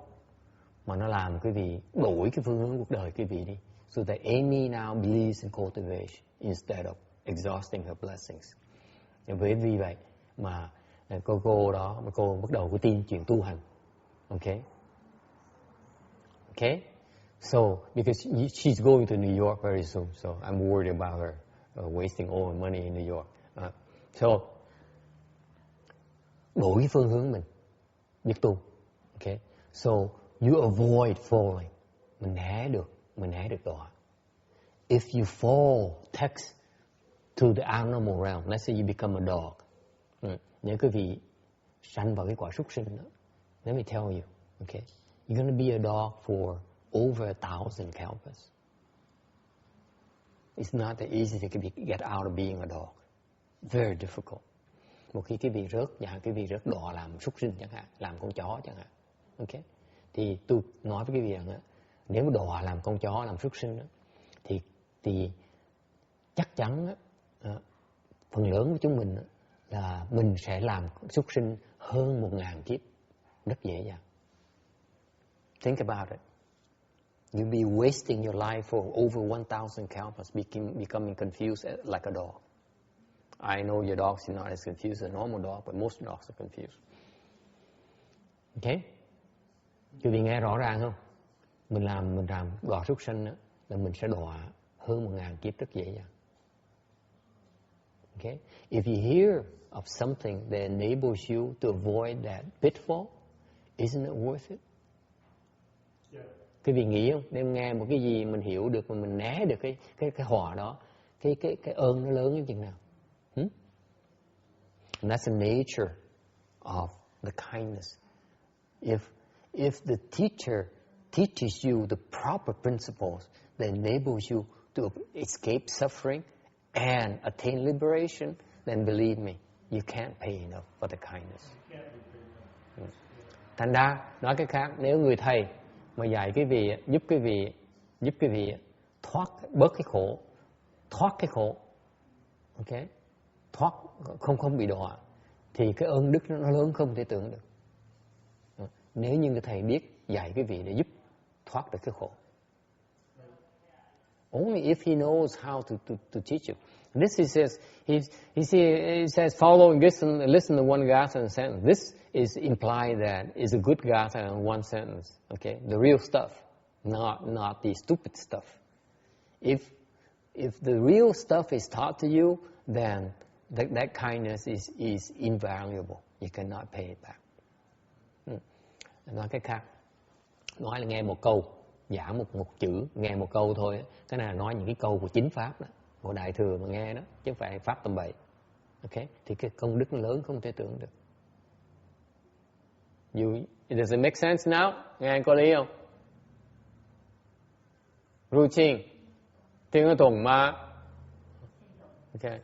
[SPEAKER 1] mà nó làm quý vị đổi cái phương hướng cuộc đời quý vị đi, so that Amy now believes in cultivation instead of exhausting her blessings. Vì vậy mà cô bắt đầu có tin chuyện tu hành. Okay? So, because she's going to New York very soon, so I'm worried about her wasting all her money in New York. So, đổi cái phương hướng mình, biết tu. Okay? So, you avoid falling. Mình né được đọa. If you fall, text to the animal realm. Let's say you become a dog. Nếu quý vị sanh vào cái quả súc sinh đó, let me tell you, okay, you're going to be a dog for over 1,000 kalpas. It's not that easy to get out of being a dog. Very difficult. Một khi quý vị rớt đọa làm súc sinh chẳng hạn, làm con chó chẳng hạn, okay, thì tôi nói với quý vị rằng nếu đọa làm con chó, làm súc sinh đó, thì chắc chắn phần lớn của chúng mình là mình sẽ làm súc sinh hơn 1.000 kiếp, rất dễ dàng. Think about it. You'll be wasting your life for over 1,000 kalpas, becoming confused like a dog. I know your dogs are not as confused as a normal dog, but most dogs are confused. Okay? Quý vị nghe rõ ràng không? Mình làm đọa súc sinh là mình sẽ đọa hơn 1.000 kiếp rất dễ dàng. Okay? If you hear of something that enables you to avoid that pitfall, isn't it worth it?
[SPEAKER 2] Yeah.
[SPEAKER 1] Quý vị nghĩ không? Nếu nghe một cái gì mình hiểu được mà mình né được cái họa đó, cái ơn nó lớn như chừng nào? And that's the nature of the kindness. If the teacher teaches you the proper principles that enables you to escape suffering and attain liberation, then believe me, you can't pay enough for the kindness. Thành ra, nói cái khác, nếu người thầy mà dạy quý vị, giúp quý vị bớt cái khổ, okay? Không bị đọa, thì cái ơn đức nó lớn không thể tưởng được. Nếu như người thầy biết dạy quý vị để giúp thoát được cái khổ. Only if he knows how to teach you. This he says, he says, follow and listen to one gatha and sentence. This is implied that is a good gatha in one sentence. Okay, the real stuff. not the stupid stuff. If the real stuff is taught to you, then that kindness is invaluable. You cannot pay it back. Nói cái khác, nói là nghe một câu, giả một chữ, nghe một câu thôi. Cái này là nói những cái câu của chính pháp đó, của đại thừa mà nghe đó, chứ không phải pháp tầm bậy. Okay? Thì cái công đức nó lớn không thể tưởng được. Does it make sense now? Nghe anh có lý không? Routine. Tiếng nó tùng mà. Okay. Right.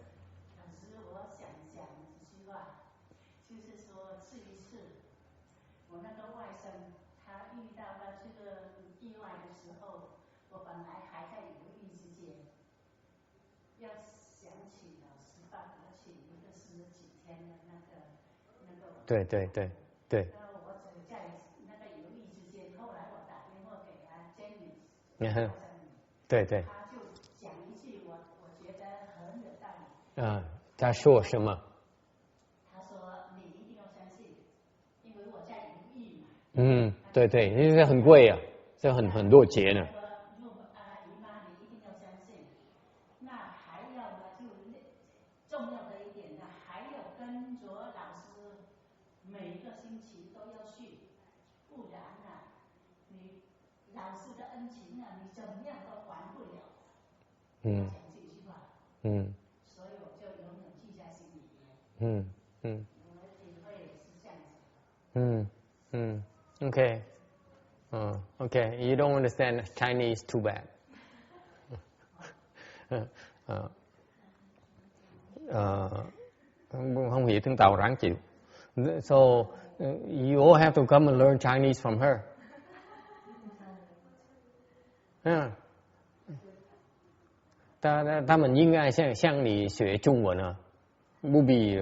[SPEAKER 1] 对。他说什么？他说你一定要相信，因为我在犹豫嘛。对，因为这很贵啊，这很多钱呢。姨妈你一定要相信。那还要呢，就重要的一点呢，还要跟着老师每个星期都要去，不然呢，你老师的恩情呢，你怎么样都还不了。讲这句话。所以我就永远记在心里面。我的体会也是这样子。Okay. Okay. You don't understand Chinese, too bad. Không hiểu tiếng Tàu ráng chịu. So you all have to come and learn Chinese from her. Yeah. 他们应该向你学中文啊，不必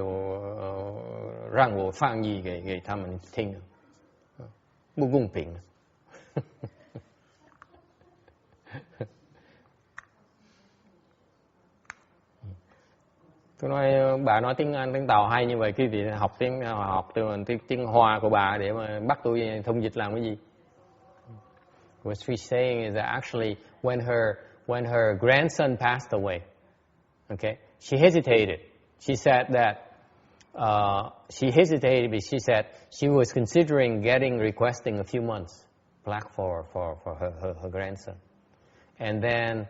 [SPEAKER 1] 让我翻译给他们听，不公平。Tôi nói bà nói tiếng Tàu hay như vậy, cái gì học tiếng Hoa của bà để mà bắt tôi thông dịch làm cái gì? What she's saying is that actually when her grandson passed away, okay, she hesitated. She said that she hesitated because she said she was considering requesting a few months black for her grandson, and then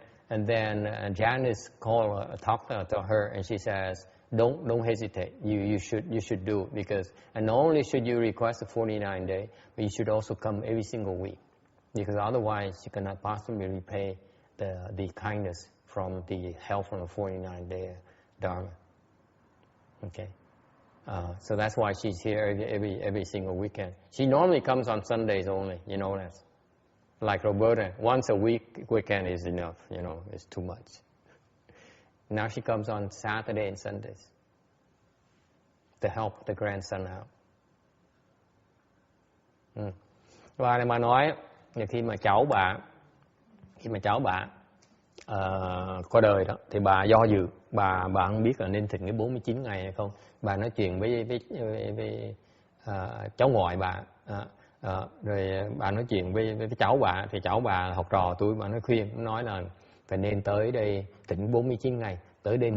[SPEAKER 1] Janice talked to her, and she says, don't hesitate. You should do it, because and not only should you request a 49 day, but you should also come every single week, because otherwise you cannot possibly repay the kindness from the help from the 49 day Dharma. Okay, so that's why she's here every single weekend. She normally comes on Sundays only. You know that. Like Roberta, once a weekend is enough. You know, it's too much. Now she comes on Saturday and Sundays to help the grandson out. Và mà nói khi mà cháu bà qua đời đó, thì bà do dự, bà không biết là nên thỉnh cái 49 ngày hay không. Bà nói chuyện với cháu ngoại bà, rồi bà nói chuyện với cháu bà, thì cháu bà học trò tôi, bà nói khuyên, nói là phải nên tới đây thỉnh 49 ngày, tới đây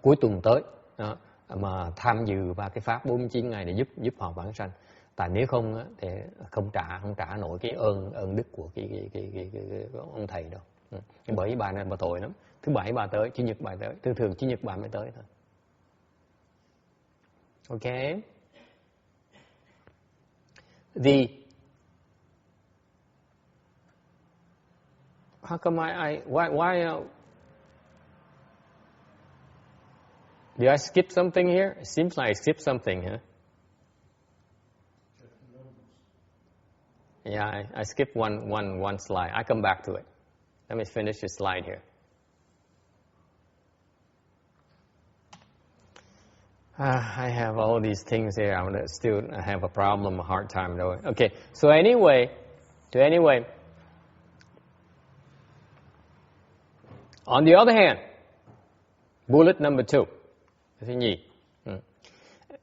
[SPEAKER 1] cuối tuần tới đó, mà tham dự vào cái pháp 49 ngày để giúp họ vãng sanh. Tại nếu không thì không trả nổi cái ơn đức của cái ông thầy đâu. Bởi bà này bà tội lắm. Thứ bảy bà tới, chủ nhật bà tới, thường chủ nhật bà mới tới thôi. Okay. How come why did I skip something here? It seems like I skipped something, huh? Yeah, I skipped one slide. I come back to it. Let me finish this slide here. I have all these things here. I still have a problem, a hard time doing. Okay, so anyway, on the other hand, bullet number 2.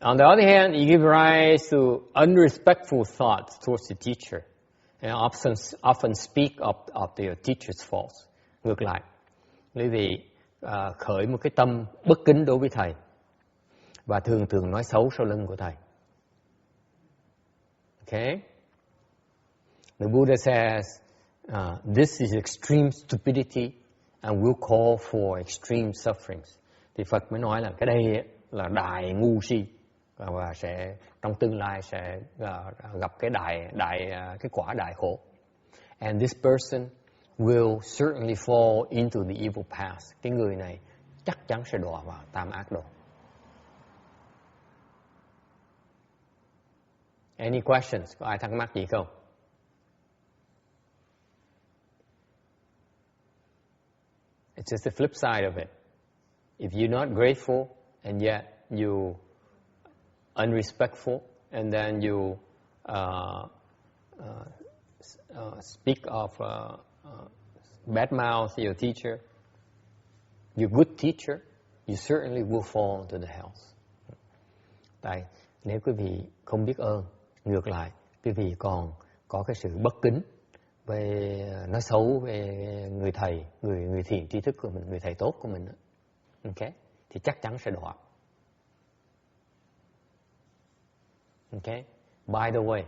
[SPEAKER 1] On the other hand, you give rise to unrespectful thoughts towards the teacher, and often speak of their teacher's faults. Ngược lại, quý vị khởi một cái tâm bất kính đối với thầy và thường thường nói xấu sau lưng của thầy. Okay? The Buddha says, this is extreme stupidity and will call for extreme sufferings. Thì Phật mới nói là cái đây là đại ngu si và sẽ trong tương lai sẽ gặp cái cái quả đại khổ. And this person will certainly fall into the evil path. Cái người này chắc chắn sẽ đọa vào tam ác道. Any questions? Có ai thắc mắc gì không? It's just the flip side of it. If you're not grateful and yet you unrespectful and then you speak of bad mouth your teacher, your good teacher, you certainly will fall into the hells. Tại nếu quý vị không biết ơn, ngược lại quý vị còn có cái sự bất kính về nói xấu về người thầy, người thiện tri thức của mình, người thầy tốt của mình, okay, thì chắc chắn sẽ đọa. Okay. By the way,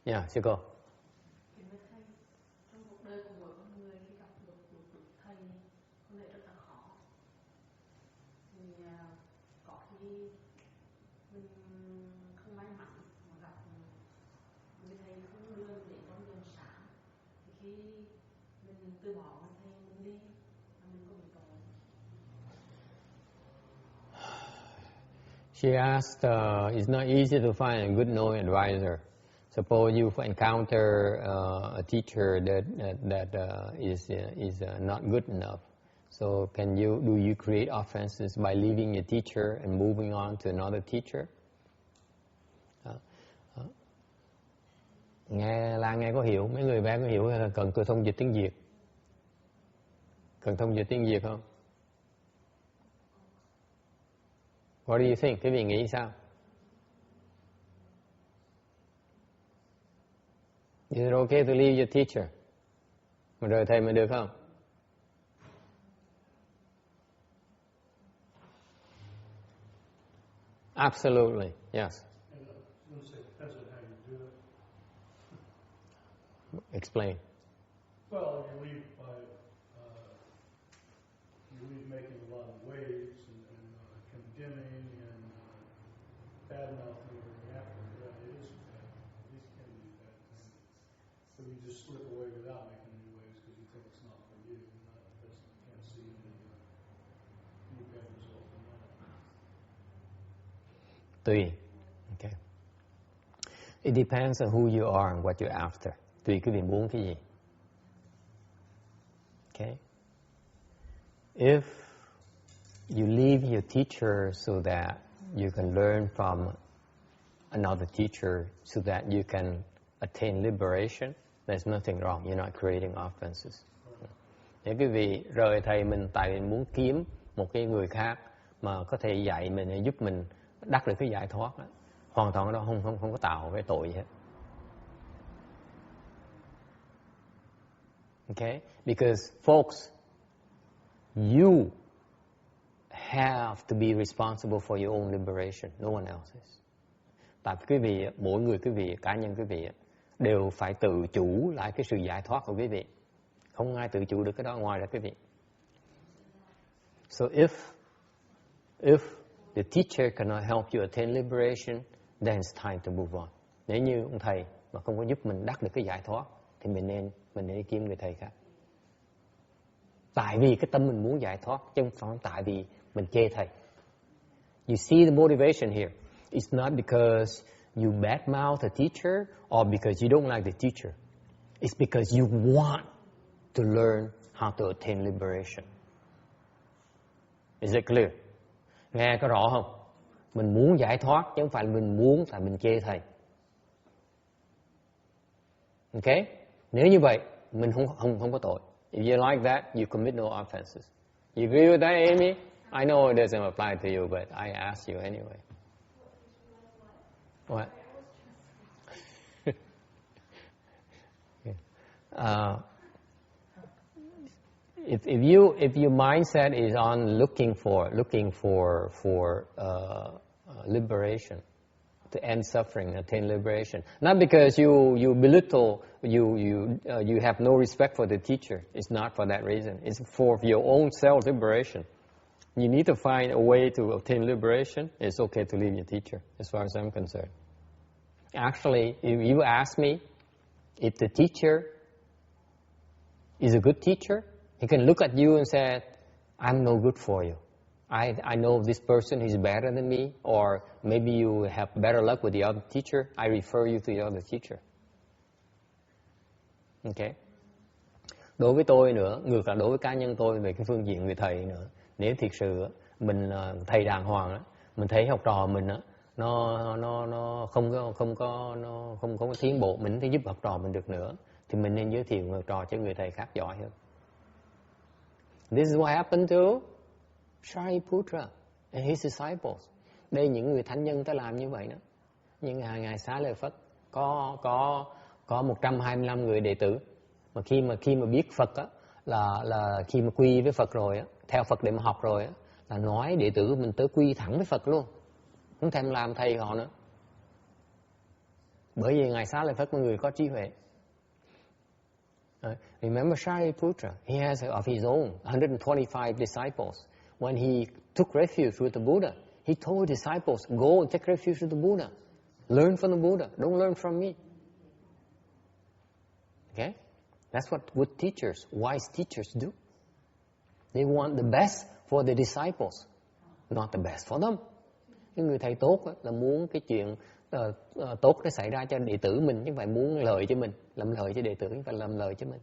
[SPEAKER 1] yeah, sư cô.
[SPEAKER 4] Trong cuộc đời của mỗi con người khi gặp được một thầy có lẽ rất là khó. Thì có khi mình không may mắn mà gặp người thầy không đưa mình đến con đường sáng. Thì khi mình từ bỏ người thầy mình đi, mình có bị tội.
[SPEAKER 1] She asked, it's not easy to find a good knowing advisor. Suppose you encounter a teacher that is not good enough. So do you create offenses by leaving your teacher and moving on to another teacher? Nghe có hiểu, mấy người bé có hiểu hay là cần tôi thông dịch tiếng Việt? Cần thông dịch tiếng Việt không? What do you think? Quý vị nghĩ sao? Is it okay to leave your teacher? Mà rời thầy mình được không? Absolutely, yes. Explain.
[SPEAKER 2] Well, you leave making a lot of waves and condemning and bad mouthing or after. Yeah, it is bad. These can be bad things. So you just slip away without making any waves because you think it's not for you. Can't see any bad result from that.
[SPEAKER 1] Tùy. Okay. It depends on who you are and what you're after. Tùy quý vị muốn cái gì. Okay. If you leave your teacher so that you can learn from another teacher so that you can attain liberation, there's nothing wrong. You're not creating offenses. Nếu quý vị rời thầy mình tại vì muốn kiếm một cái người khác mà có thể dạy mình, giúp mình đắc được cái giải thoát, hoàn toàn đó không có tạo cái tội gì hết. Okay? Because folks, you have to be responsible for your own liberation. No one else is. Tại quý vị, mỗi người quý vị, cá nhân quý vị đều phải tự chủ lại cái sự giải thoát của quý vị. Không ai tự chủ được cái đó ngoài ra quý vị. So if the teacher cannot help you attain liberation, then it's time to move on. Nếu như ông thầy mà không có giúp mình đắc được cái giải thoát, thì mình nên kiếm người thầy khác. Tại vì cái tâm mình muốn giải thoát, chứ không phải tại vì mình chê thầy. You see the motivation here. It's not because you badmouth a teacher or because you don't like the teacher. It's because you want to learn how to attain liberation. Is it clear? Nghe có rõ không? Mình muốn giải thoát chứ không phải mình muốn tại mình chê thầy. Okay? Nếu như vậy, mình không có tội. If you like that, you commit no offenses. You agree with that, Amy? I know it doesn't apply to you, but I ask you anyway. What? If your mindset is on looking for liberation, to end suffering, attain liberation, not because you belittle, you have no respect for the teacher. It's not for that reason. It's for your own self liberation. You need to find a way to obtain liberation. It's okay to leave your teacher, as far as I'm concerned. Actually, if you ask me, if the teacher is a good teacher, he can look at you and say, I'm no good for you. I know this person is better than me, or maybe you have better luck with the other teacher. I refer you to the other teacher. Okay. Đối với tôi nữa, ngược lại đối với cá nhân tôi về cái phương diện người thầy nữa, nếu thiệt sự mình thầy đàng hoàng đó, mình thấy học trò mình đó, nó không có tiến bộ, mình thấy giúp học trò mình được nữa, thì mình nên giới thiệu học trò cho người thầy khác giỏi hơn. This is what happened to Shariputra and his disciples. Đây những người thánh nhân ta làm như vậy đó. Nhưng ngài Xá Lợi Phất có 125 người đệ tử, mà khi mà biết Phật á, là khi mà quy với Phật rồi á, theo Phật để mà học rồi á, là nói đệ tử của mình tới quy thẳng với Phật luôn, không thèm làm thầy họ nữa. Bởi vì ngài Xá Lợi Phất là người có trí huệ. Remember Shariputra, he has of his own 125 disciples. When he took refuge with the Buddha, he told his disciples, go and take refuge with the Buddha. Learn from the Buddha, don't learn from me. Okay? That's what good teachers, wise teachers do. They want the best for the disciples, not the best for them. Cái người thầy tốt là muốn cái chuyện tốt nó xảy ra cho đệ tử mình, chứ không phải muốn lợi cho mình, làm lợi cho đệ tử, chứ không phải làm lợi cho mình.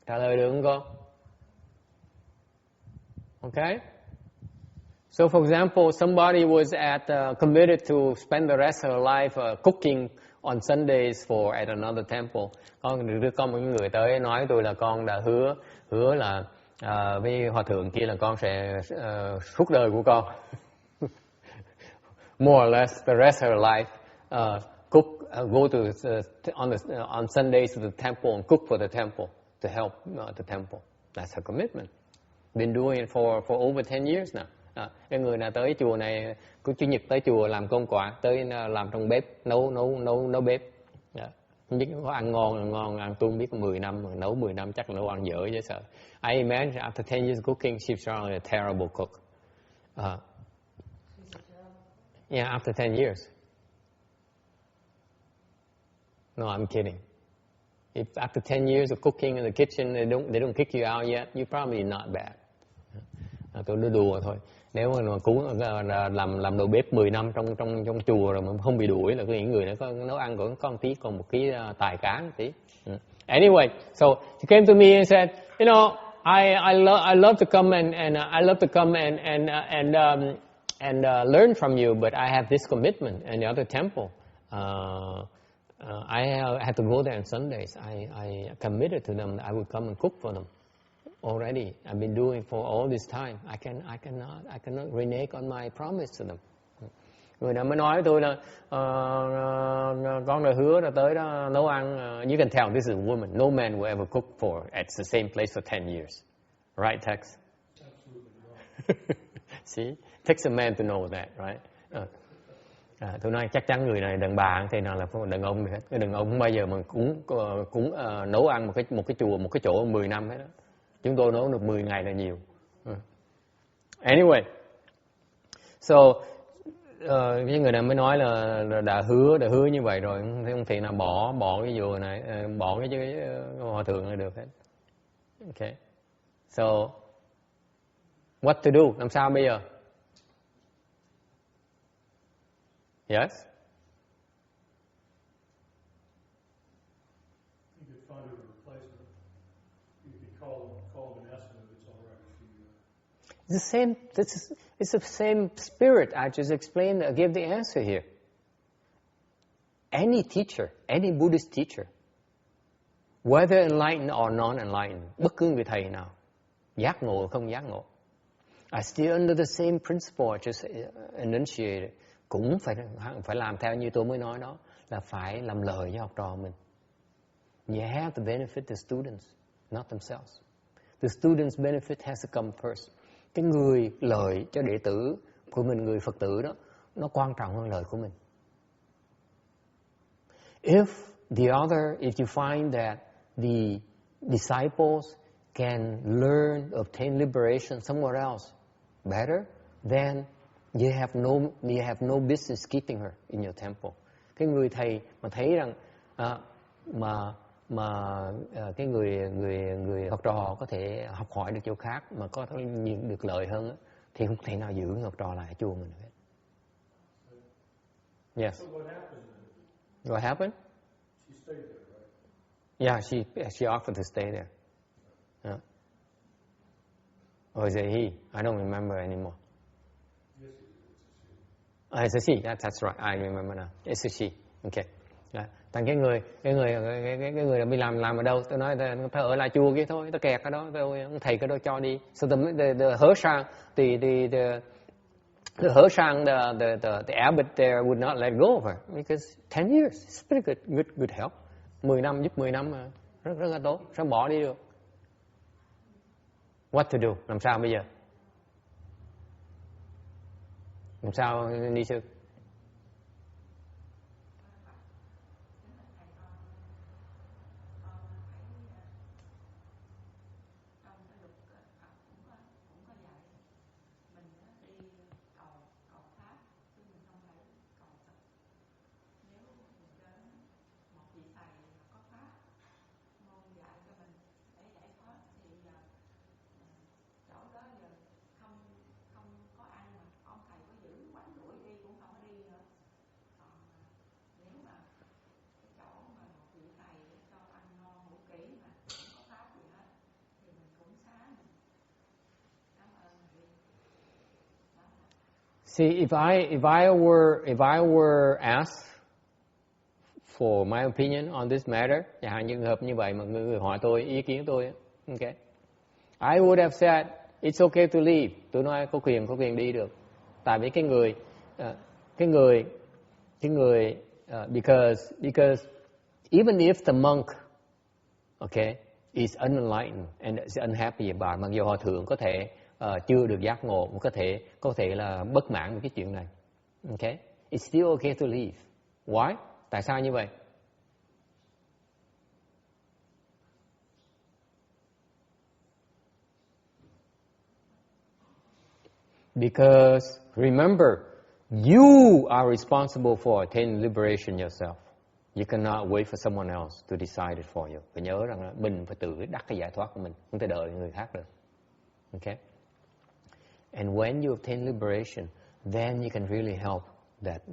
[SPEAKER 1] Trả lời được không con? Okay? So for example, somebody was committed to spend the rest of their life cooking on Sundays at another temple. Có một người tới nói với tôi là con đã hứa là với hòa thượng kia là con sẽ suốt đời của con more or less the rest of her life cook, go to on Sundays to the temple and cook for the temple to help the temple. That's her commitment. Been doing it for over 10 years now. Cái người nào tới chùa này cứ chủ nhật tới chùa làm công quả, tới làm trong bếp, nấu bếp. Không biết có ăn ngon, ăn tôi không biết 10 năm, mà nấu 10 năm chắc là nấu ăn dở chứ sợ. I imagine after 10 years cooking, she's probably a terrible cook. Yeah, after 10 years. No, I'm kidding. If after 10 years of cooking in the kitchen, they don't kick you out yet, you're probably not bad. Tôi nói đùa thôi. Nếu mà làm đầu bếp 10 năm trong chùa rồi mà không bị đuổi là có những người đó có nấu ăn có một tí, còn một cái tài cá một tí. Anyway, so he came to me and said, you know, I love to come and I love to come and learn from you, but I have this commitment in the other temple. I had to go there on Sundays. I committed to them that I would come and cook for them. Already, I've been doing for all this time. I cannot renege on my promise to them. Người đã mới nói với tôi là con đã hứa là tới đó nấu ăn. You can tell this is a woman. No man will ever cook at the same place for 10 years. Right, Tex? See, takes a man to know that, right? Tôi nói chắc chắn người này đàn bà thế nào là đàn ông hết. Cái đàn ông không bao giờ mà cũng nấu ăn một cái chùa, một cái chỗ 10 năm hết đó. Chúng tôi nấu được 10 ngày là nhiều. Anyway, so cái người này mới nói là đã hứa như vậy rồi, không thể nào bỏ cái chùa này, bỏ cái hòa thượng này được hết. Okay. So what to do? Làm sao bây giờ? Yes? It's the same spirit I just explained. I gave the answer here. Any teacher, any Buddhist teacher, whether enlightened or non-enlightened, bất cứ người thầy nào, giác ngộ không giác ngộ, I still under the same principle I just enunciated. Cũng phải làm theo như tôi mới nói đó, là phải làm lời cho học trò mình. You have to benefit the students, not themselves. The students' benefit has to come first. Cái người lợi cho đệ tử của mình, người Phật tử đó, nó quan trọng hơn lợi của mình. If you find that the disciples can learn, obtain liberation somewhere else better, then you have no business keeping her in your temple. Cái người thầy mà thấy rằng cái người học trò có thể học hỏi được chỗ khác mà có thể được lợi hơn thì không thể nào giữ học trò lại ở chùa mình hết. Yes.
[SPEAKER 2] So what happened?
[SPEAKER 1] What happened?
[SPEAKER 2] She stayed there, right?
[SPEAKER 1] Yeah, she offered to stay there. Or is it he? I don't remember anymore.
[SPEAKER 2] Yes, it's a she.
[SPEAKER 1] It's a she. That's right. I remember now. It's a she. Okay. Thành cái người đi làm ở đâu? Tôi nói phải ở lại chùa kia thôi. Tôi kẹt ở đó. Thầy cái đó cho đi. So the Hershang, the abbot there would not let go of her because 10 years. It's pretty good help. 10 năm giúp 10 năm mà rất là tốt. Sao bỏ đi được? What to do? Làm sao bây giờ? Làm sao đi sư? See, if I were asked for my opinion on this matter, chẳng hạn những hợp như vậy mà người hỏi tôi ý kiến tôi, okay, I would have said it's okay to leave. Tôi nói có quyền đi được. Tại vì cái người because even if the monk, okay, is unenlightened and is unhappy about, mặc dù hòa thượng có thể chưa được giác ngộ, có thể là bất mãn với cái chuyện này. Okay? It's still okay to leave. Why? Tại sao như vậy? Because remember, you are responsible for attaining liberation yourself. You cannot wait for someone else to decide it for you. Phải nhớ rằng mình phải tự đắc cái giải thoát của mình, không thể đợi người khác được. Okay? And when you obtain liberation, then you can really help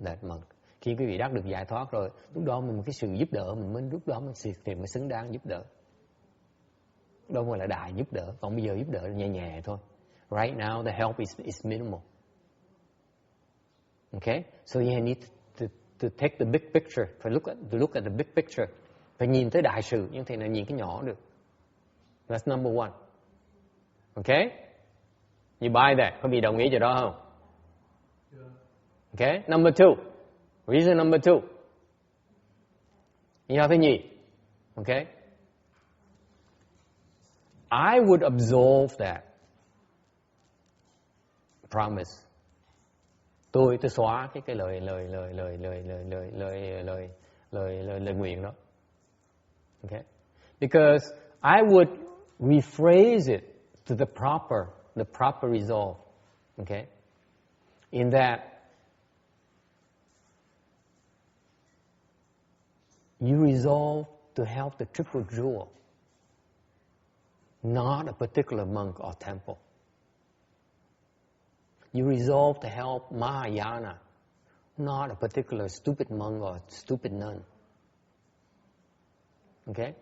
[SPEAKER 1] that monk. Khi quý vị đắc được giải thoát rồi, lúc đó mình cái sự giúp đỡ lúc đó mình tìm cái xứng đáng giúp đỡ. Đâu phải là đại giúp đỡ, còn bây giờ giúp đỡ nhẹ nhẹ thôi. Right now the help is minimal. Okay? So you need to take the big picture, phải look at the big picture. Phải nhìn tới đại sự, nhưng thì là nhìn cái nhỏ được. That's number one. Okay? You buy that. Có bị đồng ý cho đó không?
[SPEAKER 2] Yeah.
[SPEAKER 1] Okay? Number two. Reason number two. Lý do thứ nhì. Okay? I would absolve that promise. Tôi xóa cái lời nguyện đó. Okay? Because I would rephrase it to the proper resolve. Okay? In that you resolve to help the triple jewel, not a particular monk or temple. You resolve to help Mahayana, not a particular stupid monk or stupid nun. Okay?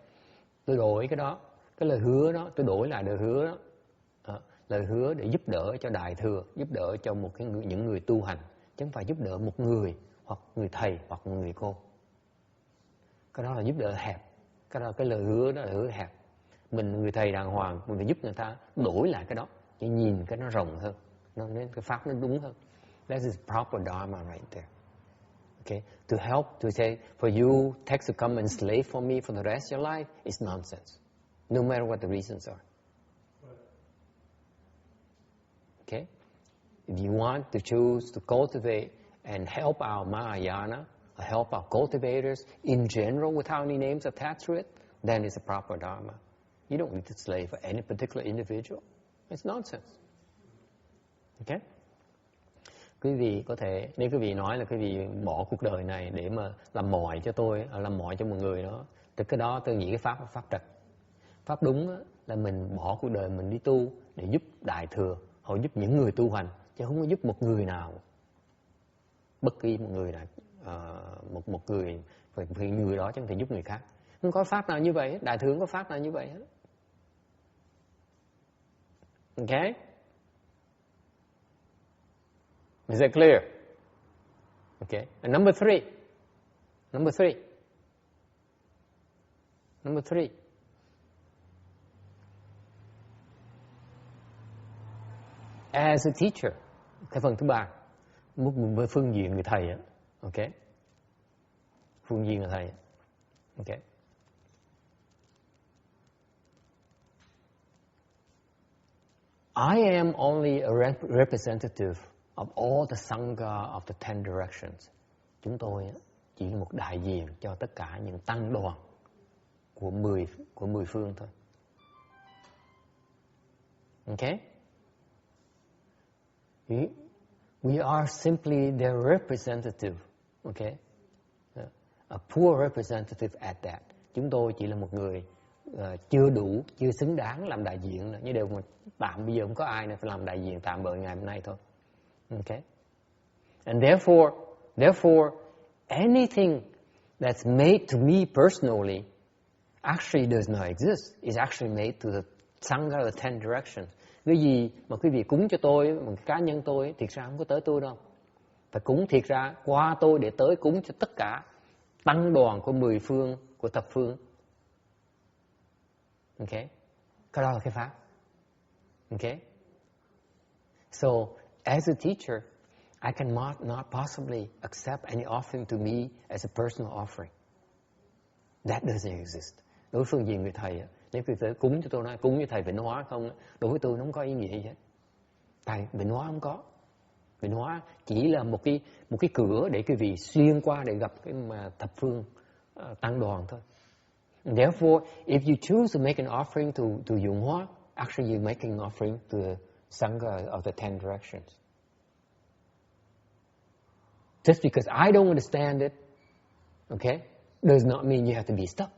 [SPEAKER 1] Tôi đổi cái đó, cái lời hứa đó, tôi đổi lại lời hứa đó. Lời hứa để giúp đỡ cho Đại Thừa, giúp đỡ cho những người tu hành, chứ không phải giúp đỡ một người, hoặc người thầy, hoặc một người cô. Cái đó là giúp đỡ hẹp. Cái lời hứa đó là hứa hẹp. Mình người thầy đàng hoàng, mình phải giúp người ta đổi lại cái đó, để nhìn cái nó rộng hơn, nên cái pháp nó đúng hơn. That is proper dharma right there.
[SPEAKER 5] Okay, to help, to say, for you, text to come and slave for me for the rest of your life is nonsense, no matter what the reasons are. Okay, if you want to choose to cultivate and help our Mahayana, or help our cultivators in general without any names attached to it, then it's a proper Dharma. You don't need to slave for any particular individual. It's nonsense. Okay? Quý vị có thể, nếu quý vị nói là quý vị bỏ cuộc đời này để mà làm mồi cho tôi, làm mồi cho một người đó, thì cái đó tôi nghĩ cái pháp là pháp trật. Pháp đúng là mình bỏ cuộc đời mình đi tu để giúp Đại Thừa, hoặc giúp những người tu hành, chứ không có giúp một người nào, bất kỳ một người nào, một người, vì người đó chứ không thể giúp người khác. Không có pháp nào như vậy hết, Đại Thừa không có pháp nào như vậy hết. Okay? Is that clear? Okay. And number three. As a teacher, cái phần thứ ba, với phương diện người thầy, okay? Phương diện người thầy, okay? I am only a representative of all the Sangha of the 10 directions. Chúng tôi chỉ là một đại diện cho tất cả những tăng đoàn của 10 phương thôi. Okay? We are simply their representative. Okay? A poor representative at that. Chúng tôi chỉ là một người chưa đủ, chưa xứng đáng làm đại diện, như đều mà tạm bây giờ không có ai này phải làm đại diện tạm bợ ngày hôm nay thôi. Okay? And therefore, anything that's made to me personally actually does not exist. It's actually made to the Sangha of the 10 directions. Cái gì mà quý vị cúng cho tôi, một cá nhân tôi, thiệt ra không có tới tôi đâu. Phải cúng thiệt ra qua tôi để tới cúng cho tất cả tăng đoàn của 10 phương, của thập phương. Okay? Cái đó là cái pháp. Okay? So, as a teacher, I cannot not possibly accept any offering to me as a personal offering. That doesn't exist. Đối với phương diện người thầy, nếu quý vị cúng cho tôi, nói cúng với thầy Vĩnh Hóa không, đối với tôi nó không có ý nghĩa gì hết. Thầy Vĩnh Hóa không có. Vĩnh Hóa chỉ là một cái cửa để quý vị xuyên qua để gặp cái mà thập phương tăng đoàn thôi. And therefore, if you choose to make an offering to Dụng Hóa, actually you're making an offering to the Sangha of the 10 directions. Just because I don't understand it, okay, does not mean you have to be stuck.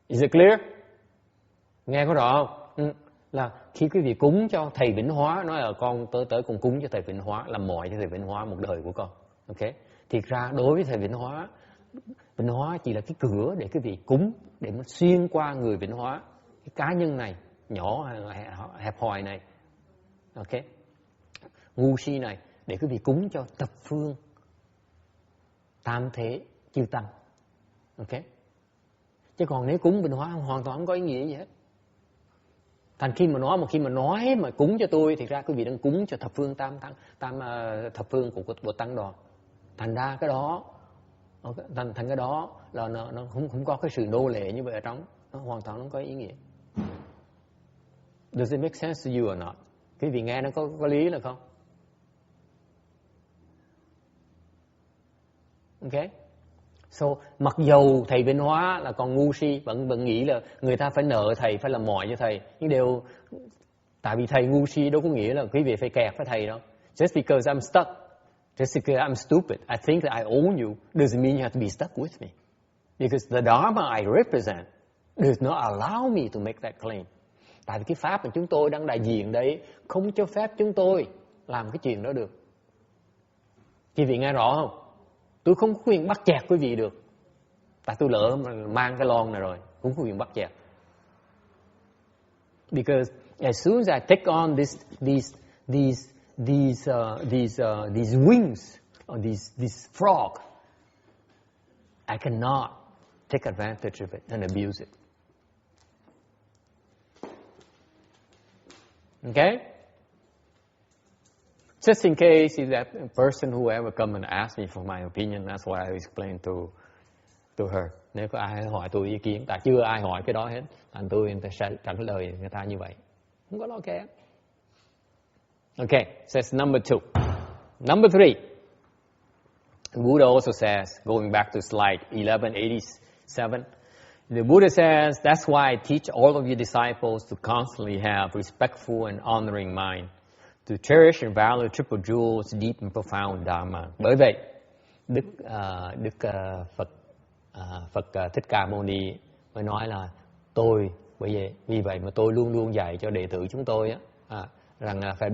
[SPEAKER 5] Is it clear? Nghe có rõ không? Là khi quý vị cúng cho thầy Vĩnh Hóa, nói là con tới con cúng cho thầy Vĩnh Hóa, làm mọi cho thầy Vĩnh Hóa một đời của con. Okay? Thiệt ra đối với thầy Vĩnh Hóa chỉ là cái cửa để quý vị cúng, để mà xuyên qua người Vĩnh Hóa, cái cá nhân này, nhỏ hẹp hòi này, okay, ngu si này, để quý vị cúng cho thập phương tam thế chư tăng. Okay? Chứ còn nếu cúng Vĩnh Hóa hoàn toàn không có ý nghĩa gì hết. Thành khi mà nói mà cúng cho tôi, thì ra quý vị đang cúng cho thập phương thập phương của tăng đoàn. Thành ra cái đó, thành cái đó là nó không có cái sự nô lệ như vậy ở trong, nó hoàn toàn không có ý nghĩa. Does it make sense to you or not? Quý vị nghe nó có lý là không? Okay? So, mặc dầu thầy Vĩnh Hóa là còn ngu si, vẫn nghĩ là người ta phải nợ thầy, phải làm mọi cho thầy. Nhưng đều, tại vì thầy ngu si đâu có nghĩa là quý vị phải kẹt với thầy đâu. Just because I'm stuck, just because I'm stupid, I think that I own you, doesn't mean you have to be stuck with me. Because the Dharma I represent does not allow me to make that claim. Tại vì cái pháp mà chúng tôi đang đại diện đấy không cho phép chúng tôi làm cái chuyện đó được. Quý vị nghe rõ không? Tôi không có quyền bắt chẹt quý vị được. Tại tôi lỡ mang cái lon này rồi, không có quyền bắt chẹt. Because as soon as I take on these wings or these frog, I cannot take advantage of it and abuse it. Okay? Just in case if that person whoever come and ask me for my opinion, that's what I explain to her. Nếu có ai hỏi tôi ý kiến, tại chưa ai hỏi cái đó hết, thành tôi sẽ trả lời người ta như vậy. Không có lo kẻ. Okay, says number 2. Number 3. The Buddha also says, going back to slide 1187, the Buddha says, that's why I teach all of your disciples to constantly have respectful and honoring mind, to cherish and value triple jewels, deep and profound Dharma. Bởi vậy, Phật Thích Ca Mâu Ni mới nói là vì vậy mà tôi luôn luôn dạy cho đệ tử chúng tôi rằng là phải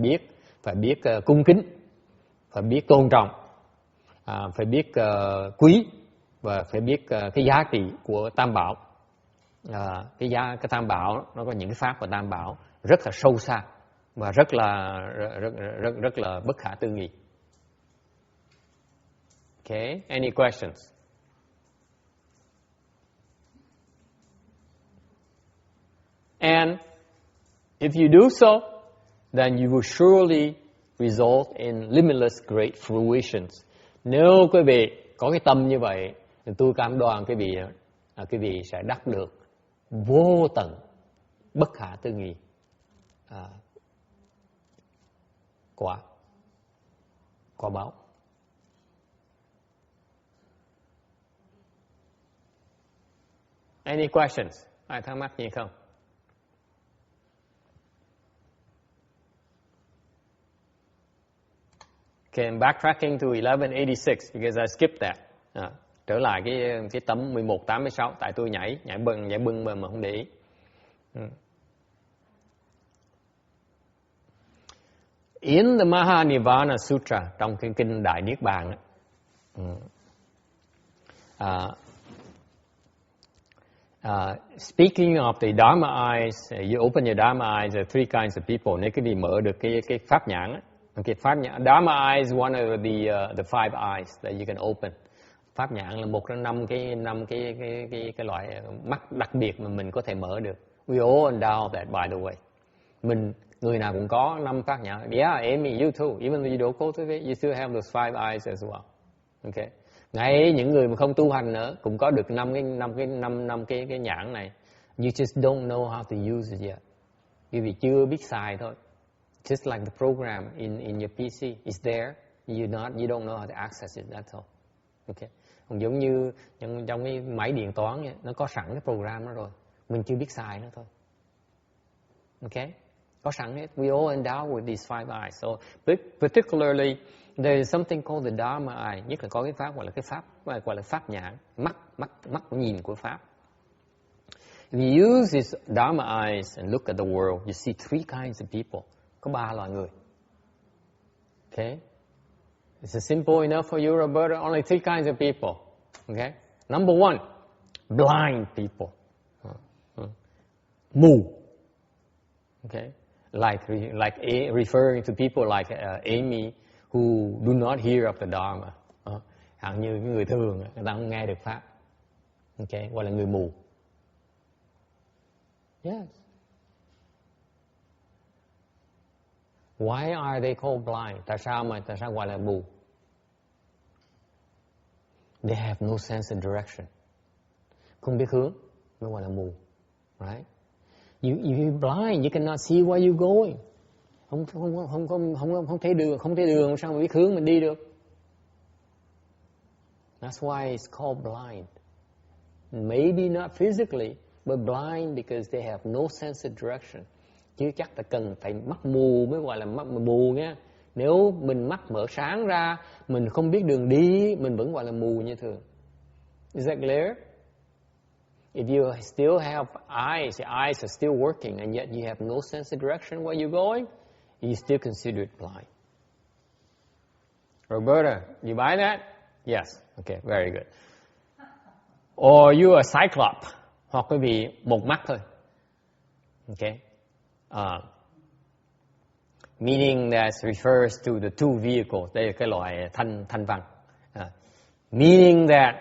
[SPEAKER 5] biết cung kính, phải biết tôn trọng, phải biết quý và phải biết cái giá trị của Tam Bảo. Cái Tam Bảo nó có những cái pháp của Tam Bảo rất là sâu xa và rất là bất khả tư nghị. Okay, any questions? And if you do so, then you will surely result in limitless great fruitions. Nếu quý vị có cái tâm như vậy, thì tôi cam đoan quý vị sẽ đắc được vô tận bất khả tư nghị quả báo. Any questions? Ai thắc mắc gì không? Okay, I'm backtracking to 1186 because I skipped that. Trở lại cái tấm 1186 tại tôi nhảy bưng mà không để ý. In the Mahanirvana Sutra, trong cái kinh Đại Niết Bàn, speaking of the Dharma eyes, you open your Dharma eyes, there are 3 kinds of people. Nếu quý vị mở được cái pháp nhãn, okay, pháp nhãn, Dharma eyes is one of the 5 eyes that you can open. Pháp nhãn là một trong 5 cái loại mắt đặc biệt mà mình có thể mở được. We all endow that, by the way. Người nào cũng có 5 pháp nhãn. Yeah, Amy, you too. Even though you don't cultivate, you still have those 5 eyes as well. Okay. Ngay những người mà không tu hành nữa cũng có được 5 cái nhãn này. You just don't know how to use it yet. Quý vị chưa biết xài thôi. Just like the program in your PC is there, you don't know how to access it. That's all. Okay. Còn giống như trong cái máy điện toán ấy, nó có sẵn cái program đó rồi, mình chưa biết xài nó thôi. Okay. Có sẵn hết. We all endowed with these 5 eyes. So particularly there is something called the Dharma eye. Nhất là có cái pháp gọi là pháp nhãn, mắt nhìn của pháp. If you use these Dharma eyes and look at the world, you see 3 kinds of people. Có 3 loại người. Okay? Is it simple enough for you, Roberta? Only 3 kinds of people. Okay? Number 1, blind people. Mù. Okay? Like referring to people like Amy who do not hear of the Dharma. Hẳn như người thường, người ta không nghe được pháp. Okay? Gọi là người mù. Yes. Why are they called blind? Tại sao gọi là mù? They have no sense of direction. Không biết hướng, mới gọi là mù. Right? You're blind, you cannot see where you're going. Không thấy đường, sao mà biết hướng mình đi được? That's why it's called blind. Maybe not physically, but blind because they have no sense of direction. Chứ chắc là cần phải mắt mù mới gọi là mắt mù nha. Nếu mình mắt mở sáng ra, mình không biết đường đi, mình vẫn gọi là mù như thường. Is that clear? If you still have eyes, your eyes are still working, and yet you have no sense of direction where you're going, you still consider it blind. Roberta, you buy that? Yes. Okay, very good. Or you are a cyclops, hoặc quý vị một mắt thôi. Okay. Meaning that refers to the 2 vehicles. Đây là cái loại thanh văn. Meaning that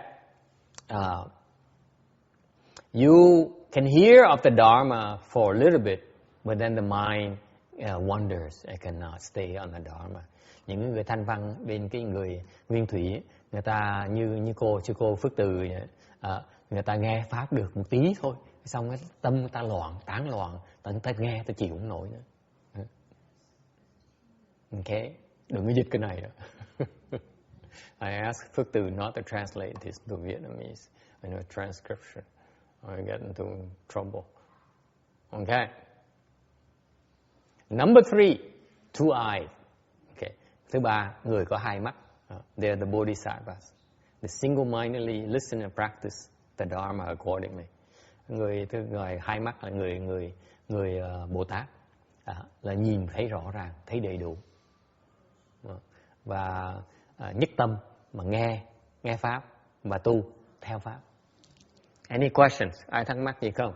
[SPEAKER 5] you can hear of the Dharma for a little bit, but then the mind wanders. It cannot stay on the Dharma. những người thanh văn bên cái người nguyên thủy, người ta như sư cô Phước Từ, người ta nghe pháp được một tí thôi, xong cái tâm người ta tán loạn, người ta nghe ta chịu không nổi nữa. Ok, đừng có dịch cái này nữa. I asked Phước Từ not to translate this to Vietnamese in a transcription, or I get into trouble. Okay. Number 3, two eyes. Okay. Thứ ba, người có hai mắt. They are the bodhisattvas. They single-mindedly listen and practice the Dharma accordingly. Người hai mắt là người Bồ Tát, là nhìn thấy rõ ràng, thấy đầy đủ, và nhất tâm mà nghe pháp và tu theo pháp. Any questions? Ai thắc mắc gì không?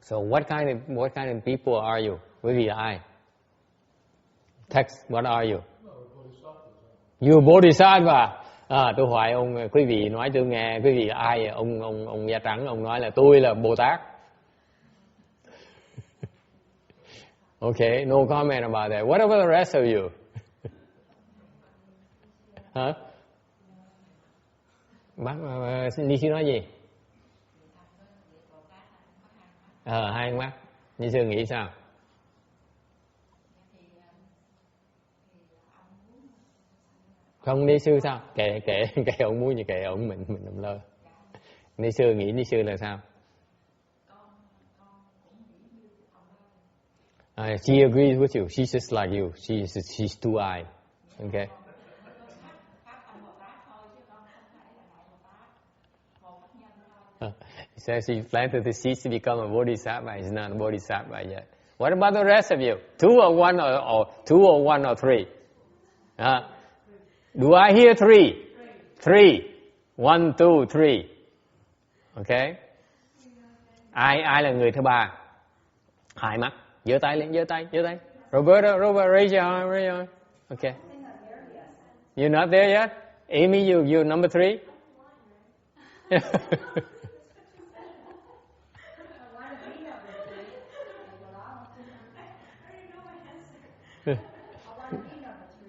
[SPEAKER 5] So what kind of people are you? Quý vị là ai? Text, what are you? You Bodhisattva. Tôi hỏi ông, quý vị nói tôi nghe, quý vị là ai? Ông da trắng, ông nói là tôi là Bồ Tát. Okay, no comment about that. What about the rest of you? Hả? Bác Ni sư nói gì? Hai mắt. Ni sư nghĩ sao? Không, Ni sư sao? Kệ ông muốn gì kệ ông, mình làm lơ. Ni sư nghĩ Ni sư là sao? She agrees with you. She's just like you. She's two-eyed. Okay. He says he planted the seeds to become a bodhisattva. He's not a bodhisattva yet. What about the rest of you? Two or one or three? Do I hear three? Three. 1, 2, 3. Okay. Ai là người thứ ba? Hai mắt. Giơ tay lên, giơ tay. Robert, raise your arm. Okay. You're not there yet? Amy, you're number 3?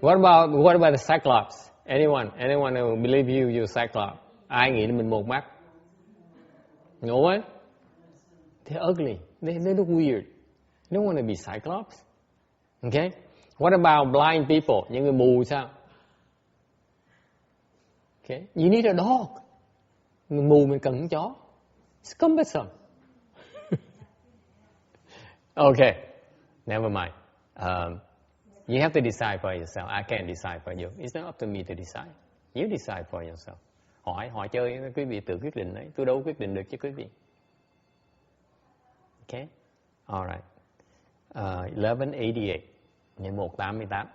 [SPEAKER 5] What about the Cyclops? Anyone who believe you're Cyclops? Ai nghĩ mình một mắt? No one? They're ugly. They look weird. You don't want to be Cyclops. Okay? What about blind people? Những người mù sao? Okay? You need a dog. Người mù mình cần con chó. It's cumbersome. Okay. Never mind. You have to decide for yourself. I can't decide for you. It's not up to me to decide. You decide for yourself. Hỏi chơi, quý vị tự quyết định đấy. Tôi đâu quyết định được chứ quý vị. Okay? All right. 1188. 1188.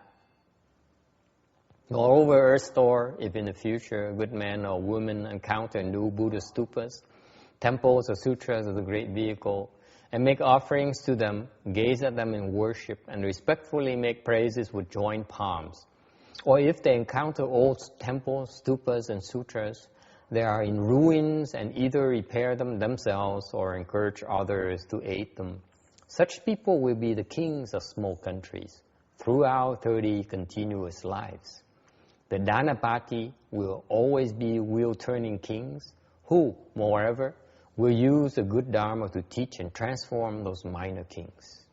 [SPEAKER 5] Moreover, Earth Store, if in the future a good man or woman encounter new Buddha stupas, temples or sutras of the great vehicle, and make offerings to them, gaze at them in worship, and respectfully make praises with joined palms. Or if they encounter old temples, stupas, and sutras, they are in ruins and either repair them themselves or encourage others to aid them. Such people will be the kings of small countries throughout 30 continuous lives. The Dhanapati will always be wheel-turning kings who, moreover, will use the good Dharma to teach and transform those minor kings.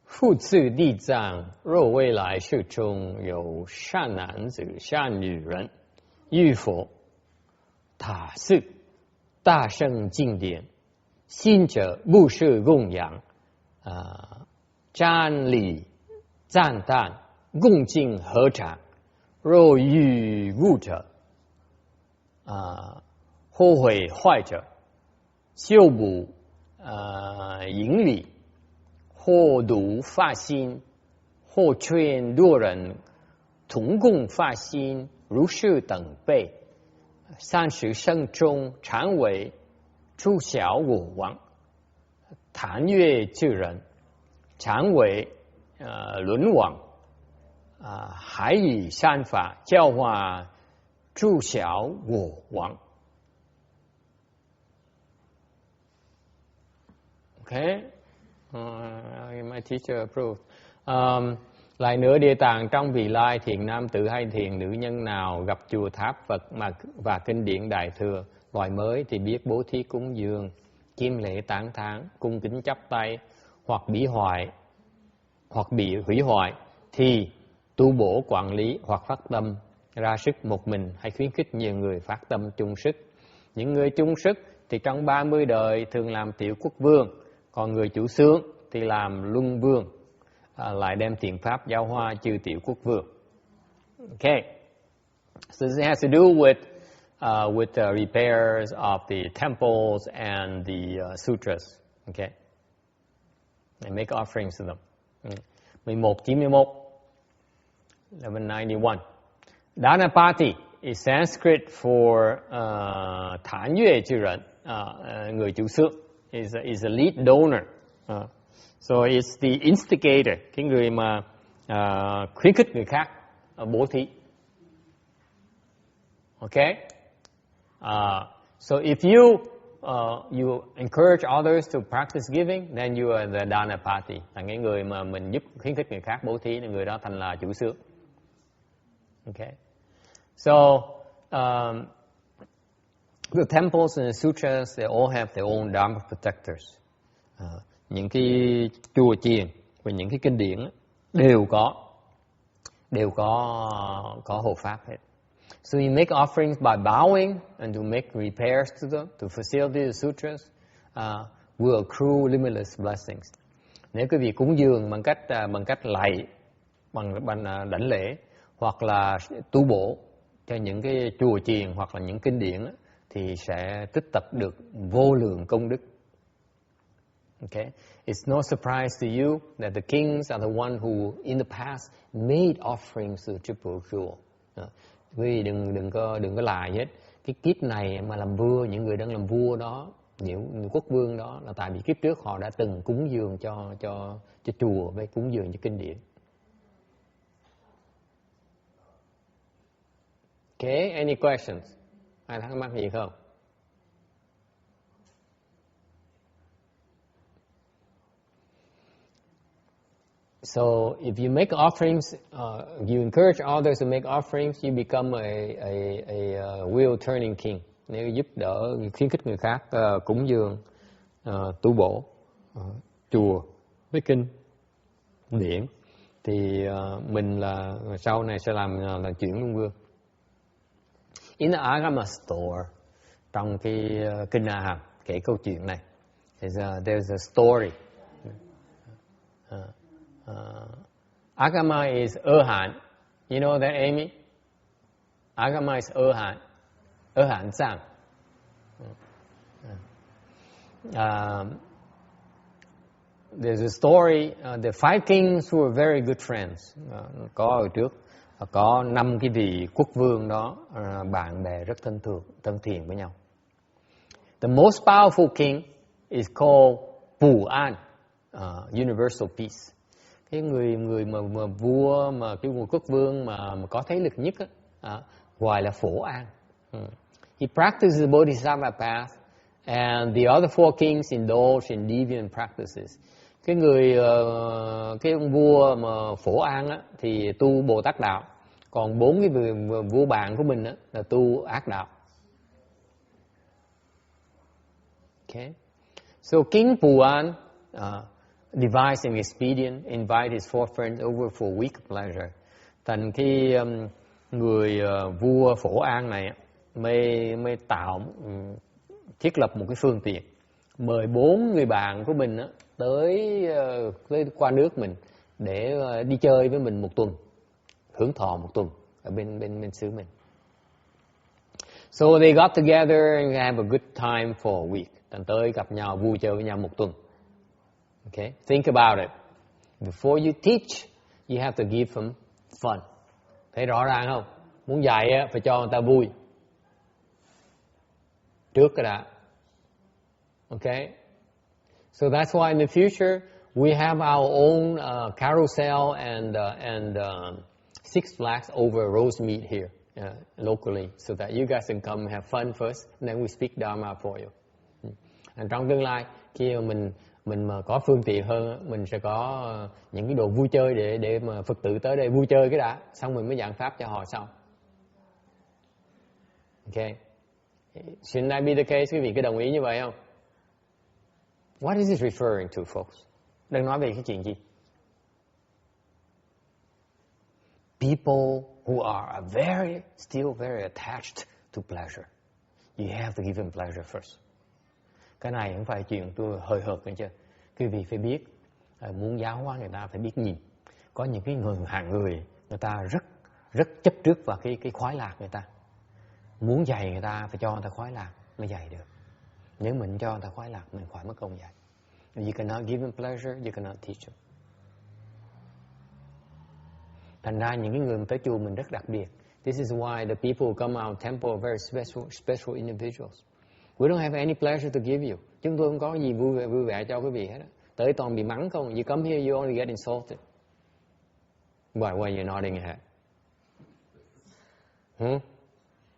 [SPEAKER 5] 复次地藏，若未来世中有善男子、善女人，遇佛、塔寺、大圣经典，信者布施供养，瞻礼赞叹，恭敬合掌。若遇误者，后悔坏者，修补营礼，或读发心，或劝多人同共发心，如是等辈，30生中常为诸小我王，谈悦之人，常为轮王，还以善法教化诸小我王。Okay, My teacher approved. Lại nữa, Địa Tạng trong vị lai thiện nam tử hay thiện nữ nhân nào gặp chùa tháp Phật và kinh điển Đại Thừa loại mới thì biết bố thí cúng dường, chiêm lễ tán thán, cung kính chắp tay hoặc bị hủy hoại thì tu bổ quản lý hoặc phát tâm ra sức một mình hay khuyến khích nhiều người phát tâm chung sức. Những người chung sức thì trong 30 đời thường làm tiểu quốc vương, còn người chủ xướng thì làm luân vương, lại đem thiện pháp giáo hóa chư tiểu quốc vương. Okay, so this has to do with the repairs of the temples and the sutras. Okay, and make offerings to them. 1191. 1191. Dhanapati is Sanskrit for 坦越之人, người chủ xướng, is a lead donor. So it's the instigator, cái người mà khuyến khích người khác bố thí. Okay? So if you encourage others to practice giving, then you are the Dhanapati. Là cái người mà mình giúp khuyến khích người khác bố thí, thì người đó thành là chủ xướng. Okay? So the temples and the sutras, they all have their own Dharma protectors. Những cái chùa chiền và những cái kinh điển đều có hộ pháp hết. So you make offerings by bowing and to make repairs to them, to facilitate the sutras, will accrue limitless blessings. Nếu quý vị cúng dường bằng cách lạy, bằng đảnh lễ, hoặc là tu bổ cho những cái chùa chiền hoặc là những kinh điển, thì sẽ tích tập được vô lượng công đức. Okay, it's no surprise to you that the kings are the one who, in the past, made offerings to the triple jewel. Quý vị đừng có lại hết. Cái kiếp này mà làm vua, những người đang làm vua đó, những quốc vương đó, là tại vì kiếp trước họ đã từng cúng dường cho chùa với cúng dường cho kinh điển. Okay, any questions? Ai thắc mắc gì không? So if you make offerings, you encourage others to make offerings, you become a wheel turning king. Nếu giúp đỡ, khuyến khích người khác cúng dường, tu bổ chùa với kinh điển, thì mình là sau này sẽ làm là chuyển luân vương. In the Agama store, trong cái kinh A Hàm kể câu chuyện này, there's a story. Agama is Erhan. You know that, Amy? Agama is Erhan. Erhan Zhang. There's a story. The five kings who were very good friends. Có ở trước, có 5 cái vị quốc vương đó, bạn bè rất thân thiện với nhau. The most powerful king is called Pu An, universal peace. Cái người mà vua, mà cái quốc vương mà có thế lực nhất á, gọi là Phổ An. He practices the Bodhisattva path, and the other four kings indulge in deviant practices. Cái ông vua mà Phổ An á, thì tu Bồ Tát đạo, còn 4 cái vua bạn của mình á, là tu ác đạo. Okay. So King Pu An devised an expedient, invite his four friends over for a week of pleasure. Thành khi người vua Phổ An này mới thiết lập một cái phương tiện, mời 4 người bạn của mình tới qua nước mình để đi chơi với mình một tuần, hưởng thọ một tuần ở bên xứ mình. So they got together and have a good time for a week. Thành tới gặp nhau, vui chơi với nhau một tuần. Okay, think about it. Before you teach, you have to give them fun. Thấy rõ ràng không? Muốn dạy phải cho người ta vui. Trước cái đã. Okay? So that's why in the future we have our own carousel and Six Flags over Rosemead here locally, so that you guys can come and have fun first, and then we speak Dharma for you. Trong tương lai khi mà mình mình mà có phương tiện hơn, mình sẽ có những cái đồ vui chơi để mà Phật tử tới đây vui chơi cái đã, xong mình mới giảng pháp cho họ sau. Okay. Shouldn't that be the case? Quý vị có đồng ý như vậy không? What is it referring to, folks? Đang nói về cái chuyện gì? People who are still very attached to pleasure. You have to give them pleasure first. Cái này không phải chuyện tôi hơi hợt nữa chứ. Quý vị phải biết, muốn giáo hóa người ta phải biết nhìn. Có những cái hạng người ta rất chấp trước vào cái khoái lạc người ta. Muốn dạy người ta phải cho người ta khoái lạc mới dạy được. Nếu mình cho người ta khoái lạc, mình khỏi mất công dạy. You cannot give them pleasure, you cannot teach them. Thành ra những cái người tới chùa mình rất đặc biệt. This is why the people who come out temple are very special individuals. We don't have any pleasure to give you. Chúng tôi không có gì vui vẻ cho quý vị hết. Tới toàn bị mắng không. You come here, you only get insulted. Why are you nodding your head?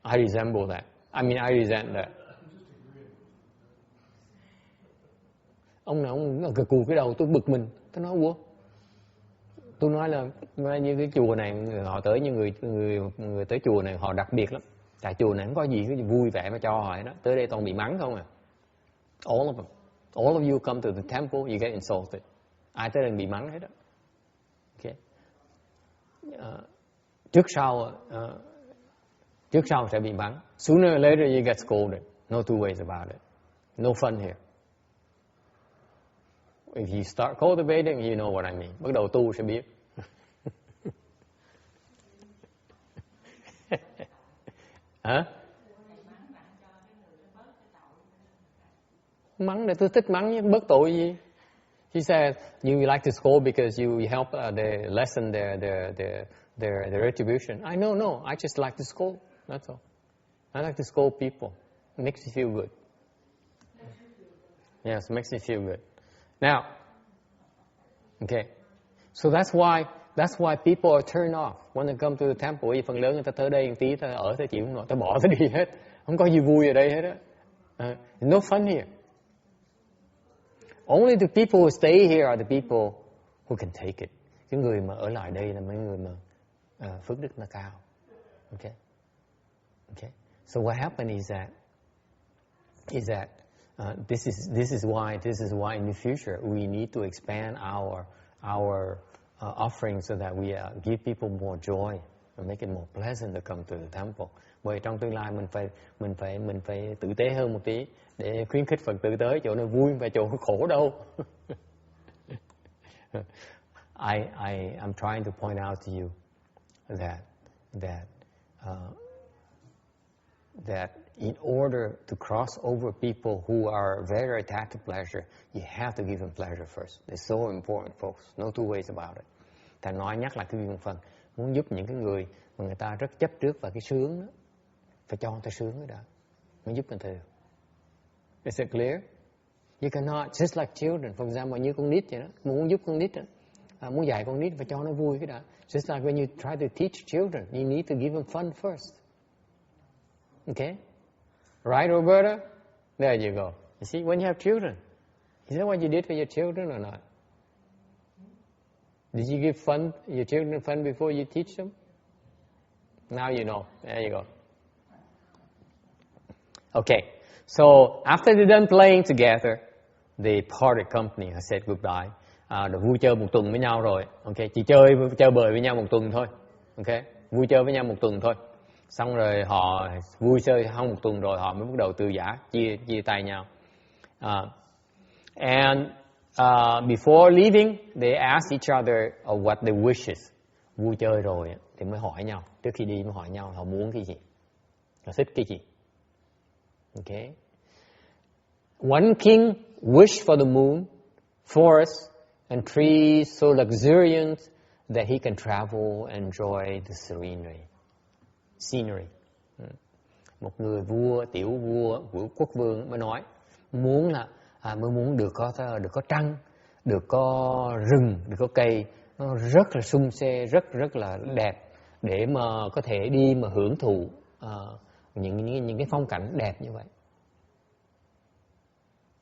[SPEAKER 5] I resemble that. I resent that. Ông nào ông cà cù cái đầu, tôi bực mình. Tôi nói ủa? Tôi nói là như cái chùa này, họ tới như người tới chùa này họ đặc biệt lắm. Tại chùa này không có gì cái vui vẻ mà cho họ đó. Tới đây toàn bị mắng không à. All of them. All of you come to the temple, you get insulted. Ai tới đây bị mắng hết đó. Okay. Trước sau sẽ bị mắng. Sooner or later you get scolded. No two ways about it. No fun here. If you start cultivating, you know what I mean. Bắt đầu tu sẽ biết. Hả? Mắng để tôi thích mắng chứ bớt tội gì. She said, you like to scold because you help they lessen their retribution. I know, no, I just like to scold. That's all. I like to scold people. It makes me feel good. Yes, it makes me feel good. Now, okay, so that's why people are turned off when they come to the temple. Phần lớn người ta tới đây một tí, ta ở, ta chịu không nổi, ta bỏ ta đi hết. Không có gì vui ở đây hết á. No fun here. Only the people who stay here are the people who can take it. Cái người mà ở lại đây là mấy người mà phước đức nó cao. Okay, okay. So what happened is that this is why in the future we need to expand our offering so that we give people more joy and make it more pleasant to come to the temple. Bởi trong tương lai mình phải tử tế hơn một tí để khuyến khích Phật tử tới chỗ nơi vui và chỗ khổ đâu. I'm trying to point out to you that in order to cross over people who are very attached to pleasure, you have to give them pleasure first. It's so important, folks. No two ways about it. Ta nói nhắc lại cái một phần. Muốn giúp những cái người mà người ta rất chấp trước vào cái sướng đó, phải cho người ta sướng đó đã. Mới giúp người ta được. Is it clear? You cannot, just like children, for example, như con nít vậy đó. Muốn giúp con nít đó, muốn dạy con nít phải cho nó vui cái đã. Just like when you try to teach children, you need to give them fun first. Okay? Right, Roberta? There you go. You see, when you have children, is that what you did for your children or not? Did you give your children fun before you teach them? Now you know. There you go. Okay. So after they're done playing together, they parted company. I said goodbye. Được vui chơi một tuần với nhau rồi. Okay. Chỉ chơi bời với nhau một tuần thôi. Okay. Vui chơi với nhau một tuần thôi. Xong rồi họ vui chơi hơn một tuần rồi họ mới bắt đầu từ giã chia tay nhau. And before leaving, they asked each other what their wishes. Vui chơi rồi thì mới hỏi nhau. Trước khi đi mới hỏi nhau họ muốn cái gì, họ thích cái gì. Okay. One king wished for the moon, forests, and trees so luxuriant that he can travel and enjoy the scenery. Một người vua, tiểu vua của quốc vương mới nói muốn được có trăng, được có rừng, được có cây, nó rất là sum xe, rất là đẹp để mà có thể đi mà hưởng thụ những cái phong cảnh đẹp như vậy.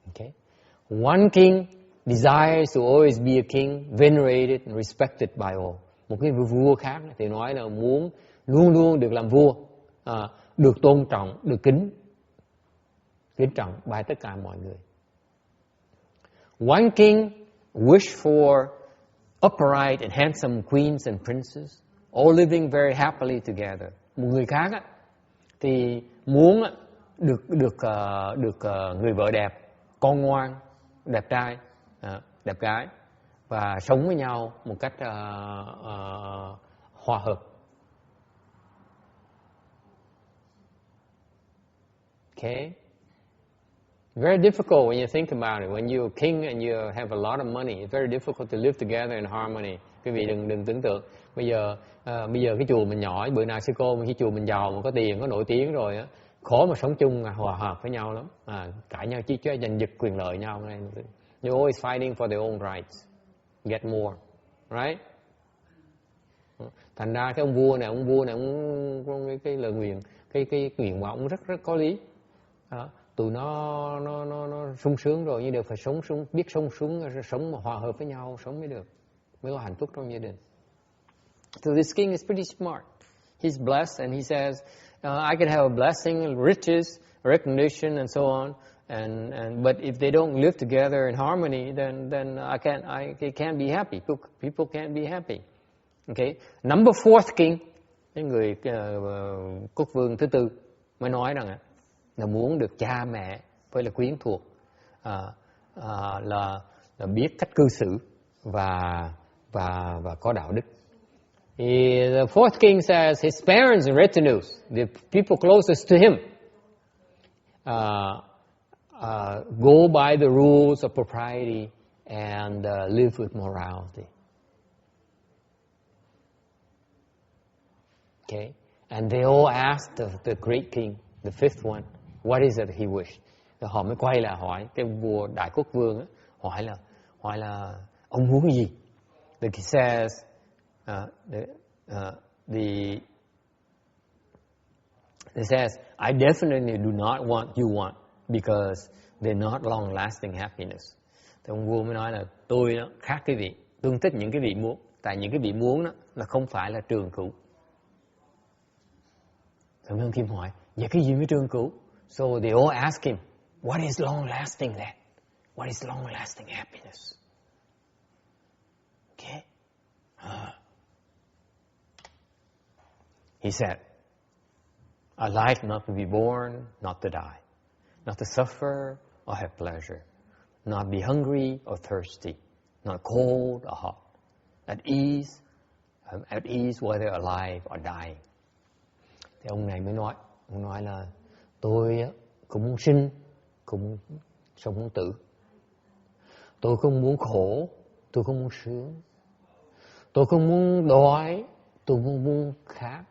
[SPEAKER 5] Okay. One king desires to always be a king, venerated and respected by all. Một cái vua khác thì nói là muốn luôn luôn được làm vua, được tôn trọng, được kính trọng by tất cả mọi người. One king wished for upright and handsome queens and princes, all living very happily together. Một người khác thì muốn được người vợ đẹp, con ngoan, đẹp trai, đẹp gái và sống với nhau một cách hòa hợp. Okay? Very difficult when you think about it. When you're a king and you have a lot of money, it's very difficult to live together in harmony. Quý vị đừng tưởng tượng bây giờ cái chùa mình nhỏ, bữa nào sư cô khi chùa mình giàu mà có tiền, có nổi tiếng rồi á, khó mà sống chung hòa hợp với nhau lắm. Cãi nhau chỉ cho giành giật quyền lợi nhau này. You're always fighting for their own rights, get more, right? Thành ra cái ông vua này ông cái lời nguyện, cái nguyện của ông rất có lý. Tụi nó sung sướng rồi nhưng đều phải biết sống mà hòa hợp với nhau, sống mới được, mới có hạnh phúc trong gia đình. So this king is pretty smart. He's blessed and he says, I can have a blessing, riches, recognition and so on. But if they don't live together in harmony, then they can't be happy. People can't be happy. Okay. Number fourth king, cái người quốc vương thứ tư mới nói rằng là muốn được cha mẹ với là quyến thuộc, là biết cách cư xử và có đạo đức. The fourth king says his parents and retinues, the people closest to him, go by the rules of propriety and live with morality. Okay, and they all asked the great king, the fifth one, what is it he wished? Rồi họ mới quay lại hỏi cái vua đại quốc vương ấy, hỏi là ông muốn gì? He says, he says, I definitely do not want you want because they're not long-lasting happiness. Thì ông vua mới nói là tôi đó, khác cái vị, tôi không thích những cái vị muốn, tại những cái vị muốn đó là không phải là trường cửu. Thì ông Kim hỏi, vậy cái gì mới trường cửu? So they all ask him, what is long-lasting then? What is long-lasting happiness? Okay. He said, a life not to be born, not to die, not to suffer or have pleasure, not be hungry or thirsty, not cold or hot, at ease whether alive or dying. Thì ông này mới nói, ông nói là tôi cũng muốn sinh, cũng sống muốn tử. Tôi không muốn khổ, tôi không muốn sướng. Tôi không muốn đói, tôi không muốn khát.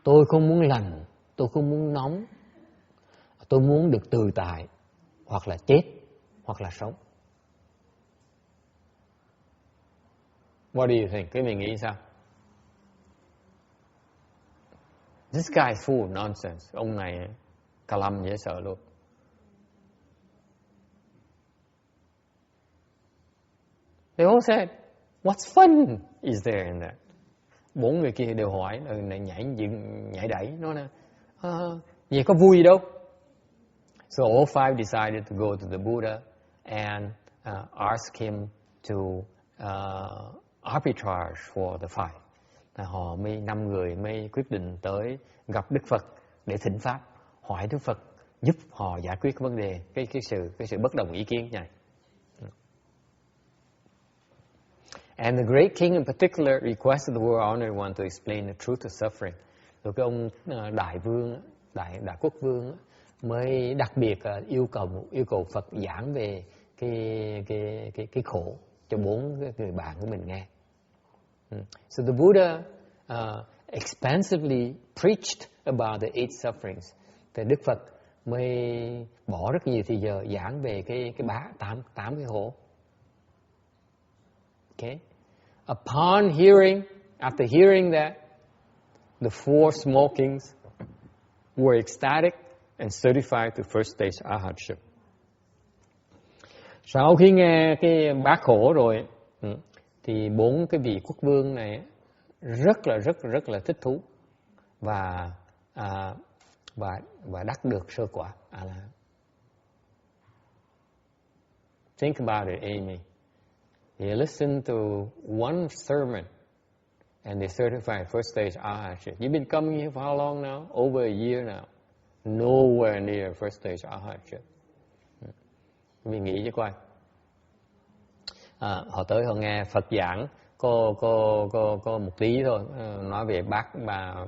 [SPEAKER 5] Tôi không muốn lạnh, tôi không muốn nóng. Tôi muốn được tự tại, hoặc là chết, hoặc là sống. What do you think? Cái mình nghĩ sao? This guy is full of nonsense. Ông này cà lâm dễ sợ luôn. They all said, what's fun is there in that? Bốn người kia đều hỏi, này nhảy đẩy, nó nè, vậy có vui gì đâu? So all five decided to go to the Buddha and ask him to arbitrage for the five. Họ năm người mới quyết định tới gặp Đức Phật để thỉnh pháp, hỏi Đức Phật giúp họ giải quyết vấn đề cái sự bất đồng ý kiến này. And the great king in particular requested the world honored one to explain the truth of suffering. Rồi cái ông đại vương, đại quốc vương mới đặc biệt yêu cầu Phật giảng về cái khổ cho bốn người bạn của mình nghe. So the Buddha expansively preached about the eight sufferings. Thì Đức Phật mới bỏ rất nhiều thời giờ giảng về cái tám cái khổ. Okay. After hearing that, the four small kings were ecstatic and certified to first stage arhatship. Sau khi nghe cái bát khổ rồi, thì 4 cái vị quốc vương này rất là thích thú và đắc được sơ quả A-la-hán. Think about it, Amy. You listen to one sermon and they certify first stage arhatship. You've been coming here for how long now? Over a year now. Nowhere near first stage arhatship. Mình nghĩ cho coi. Họ tới họ nghe Phật giảng có một tí thôi, nói về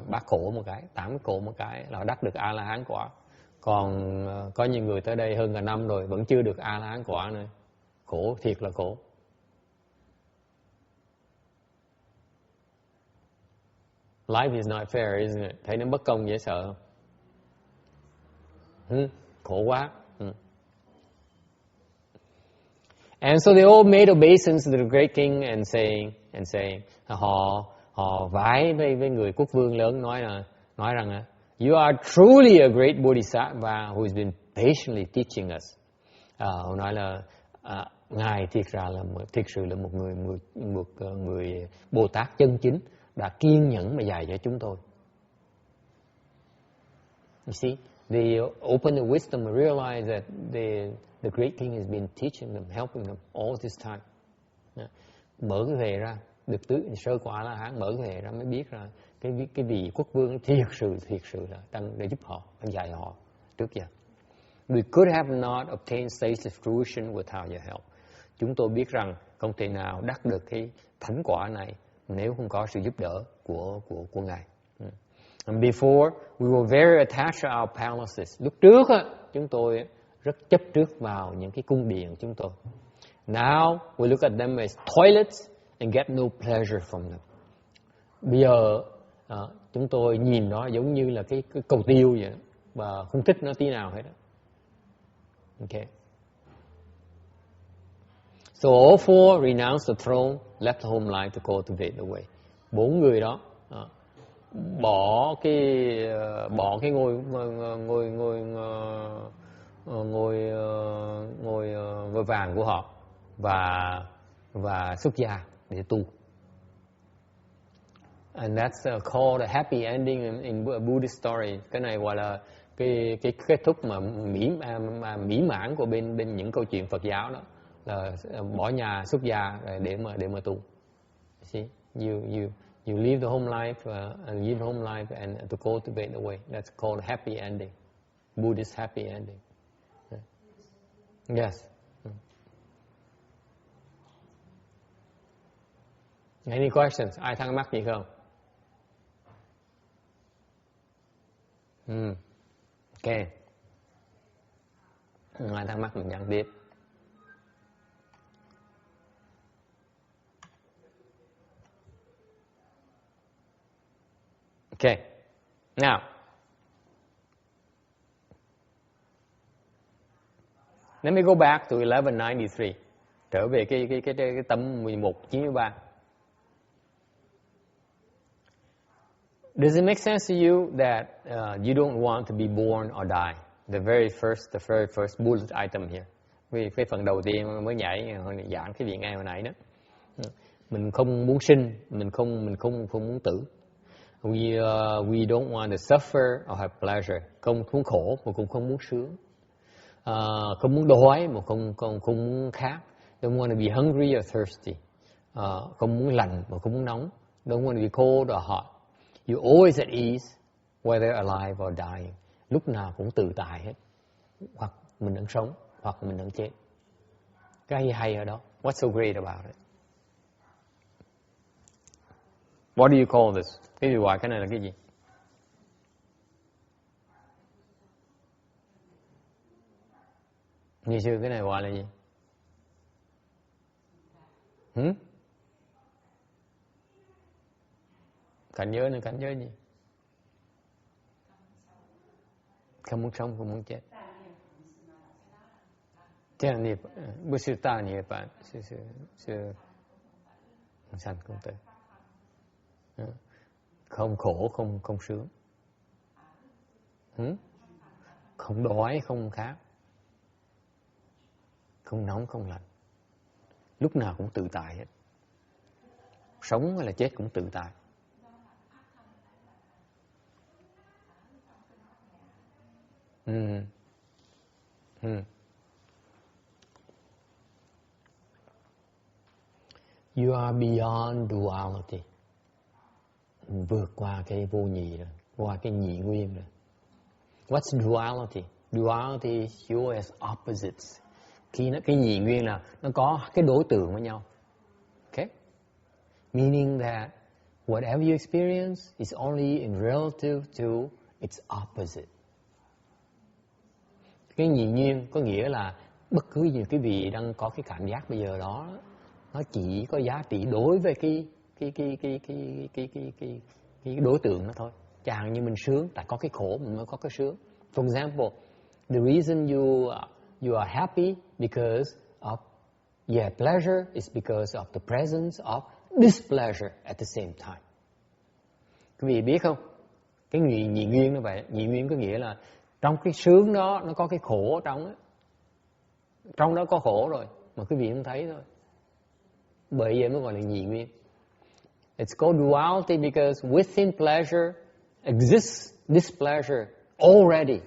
[SPEAKER 5] bát khổ một cái, 8 khổ một cái là đắc được A-la-hán quả. Còn có nhiều người tới đây hơn cả năm rồi vẫn chưa được A-la-hán quả nữa. Khổ, thiệt là khổ. Life is not fair, isn't it? Thấy nó bất công dễ sợ không? Khổ quá. And so they all made obeisance to the great king and saying, họ vái với người quốc vương lớn nói rằng you are truly a great bodhisattva who has been patiently teaching us. Họ nói là ngài thiệt sự là một người Bồ Tát chân chính đã kiên nhẫn mà dạy cho chúng tôi. You see, they open the wisdom and realize that the great king has been teaching them, helping them all this time. Mở cái thể ra, được sơ quả La-hán, mở cái thể ra mới biết ra cái vị quốc vương thiệt sự là đang giúp họ, đang dạy họ trước giờ. We could have not obtained stage fruition without your help. Chúng tôi biết rằng không thể nào đắc được cái thánh quả này nếu không có sự giúp đỡ của ngài. And before we were very attached to our palaces. Lúc trước chúng tôi rất chấp trước vào những cái cung điện chúng tôi. Now we look at them as toilets and get no pleasure from them. Bây giờ chúng tôi nhìn nó giống như là cái cầu tiêu vậy và không thích nó tí nào hết. Okay. So all four renounced the throne, left the home life to cultivate the way. 4 người đó bỏ cái ngôi vàng của họ và xuất gia để tu. And that's called a happy ending in Buddhist story. Cái này gọi là cái kết thúc mà mỹ mãn của bên những câu chuyện Phật giáo đó là bỏ nhà xuất gia để mà tu. See, you leave the home life and live home life and to cultivate the way. That's called a happy ending, Buddhist happy ending. Yes. Any questions? Ai thắc mắc gì không? Okay. Ai thắc mắc mình nhận tiếp. Okay. Now, let me go back to 1193. Trở về cái tâm 1193. Does it make sense to you that you don't want to be born or die? The very first bullet item here. Vì cái phần đầu tiên mới nhảy giảng cái việc ngay hồi nãy đó. Mình không muốn sinh, mình không muốn tử. We don't want to suffer or have pleasure. Không muốn khổ mà cũng không muốn sướng. Không muốn đói mà không muốn khát. Don't want to be hungry or thirsty. Không muốn lạnh mà không muốn nóng. Don't want to be cold or hot. You're always at ease, whether alive or dying. Lúc nào cũng tự tại hết. Hoặc mình đang sống, hoặc mình đang chết. Cái hay ở đó. What's so great about it? What do you call this? Cái gì gọi cái này là cái gì? Như xưa cái này gọi là gì? Cảnh giới này cảnh giới gì? Không muốn sống, không muốn chết. Thế là nghiệp,不是大涅槃，是sanh không tử. Không khổ, không sướng. Không đói, không khát. không nóng không lạnh, lúc nào cũng tự tại hết, sống hay là chết cũng tự tại. You are beyond duality. Vượt qua cái vô nhị rồi, qua cái nhị nguyên rồi. What's duality? Duality is you as opposites. Khi cái nhị nguyên là nó có cái đối tượng với nhau. Okay? Meaning that whatever you experience is only in relative to its opposite. Cái nhị nguyên có nghĩa là bất cứ gì quý vị đang có cái cảm giác bây giờ đó, nó chỉ có giá trị đối với cái đối tượng đó thôi. Chẳng như mình sướng, tại có cái khổ mình mới có cái sướng. For example, the reason you are happy because of pleasure is because of the presence of displeasure at the same time. Quý vị biết không? Cái nhị nguyên nó vậy. Nhị nguyên có nghĩa là trong cái sướng đó nó có cái khổ ở trong đó. Trong đó có khổ rồi mà quý vị không thấy thôi. Bởi vậy mới gọi là nhị nguyên. It's called duality because within pleasure exists displeasure already,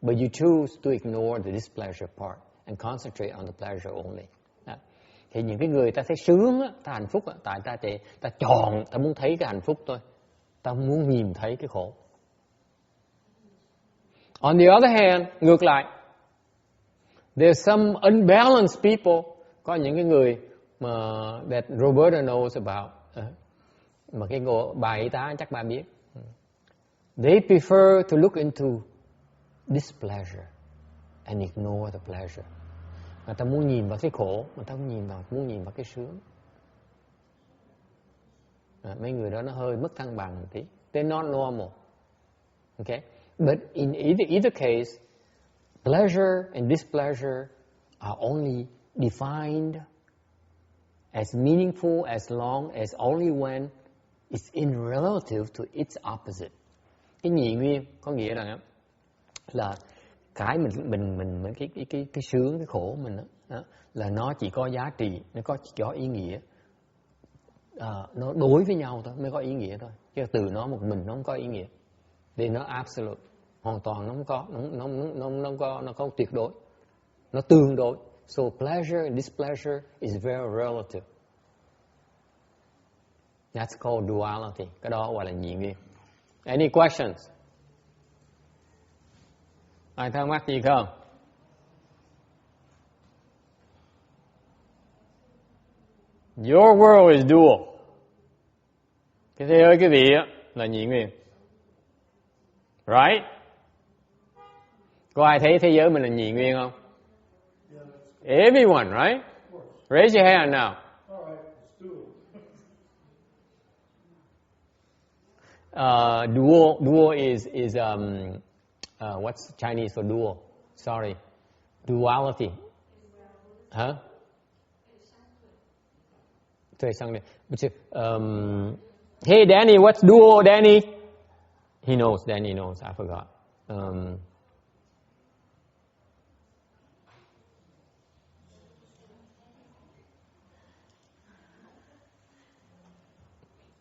[SPEAKER 5] but you choose to ignore the displeasure part and concentrate on the pleasure only. Thì những cái người ta thấy sướng, ta hạnh phúc, tại ta chọn, ta muốn thấy cái hạnh phúc thôi, ta muốn nhìn thấy cái khổ. On the other hand, ngược lại, there's some unbalanced people, có những cái người mà that Roberta knows about, mà cái bài y tá chắc bà biết. They prefer to look into displeasure and ignore the pleasure. Người ta muốn nhìn vào cái khổ, người ta muốn nhìn vào cái sướng. Mấy người đó nó hơi mất thăng bằng một tí. They're not normal. Okay? But in either case, pleasure and displeasure are only defined as meaningful as long as only when it's in relative to its opposite. Cái nhị nguyên có nghĩa là cái mình cái sướng, cái khổ mình đó, là nó chỉ có giá trị, nó chỉ có ý nghĩa, nó đối với nhau thôi mới có ý nghĩa thôi, chứ từ nó một mình nó không có ý nghĩa. Vì nó absolute, hoàn toàn nó không có, nó không tuyệt đối, nó tương đối. So pleasure and displeasure is very relative. That's called duality. Cái đó gọi là nhị nguyên. Any questions? Ai thắc mắc gì không? Your world is dual. Cái thế giới quý vị là nhị nguyên. Right? Có ai thấy thế giới mình là nhị nguyên không? Everyone, right? Raise your hand now.
[SPEAKER 2] All right, let's do it.
[SPEAKER 5] Dual is what's Chinese for dual? Sorry, duality. Huh? Hey Danny, what's dual, Danny? He knows. Danny knows. I forgot.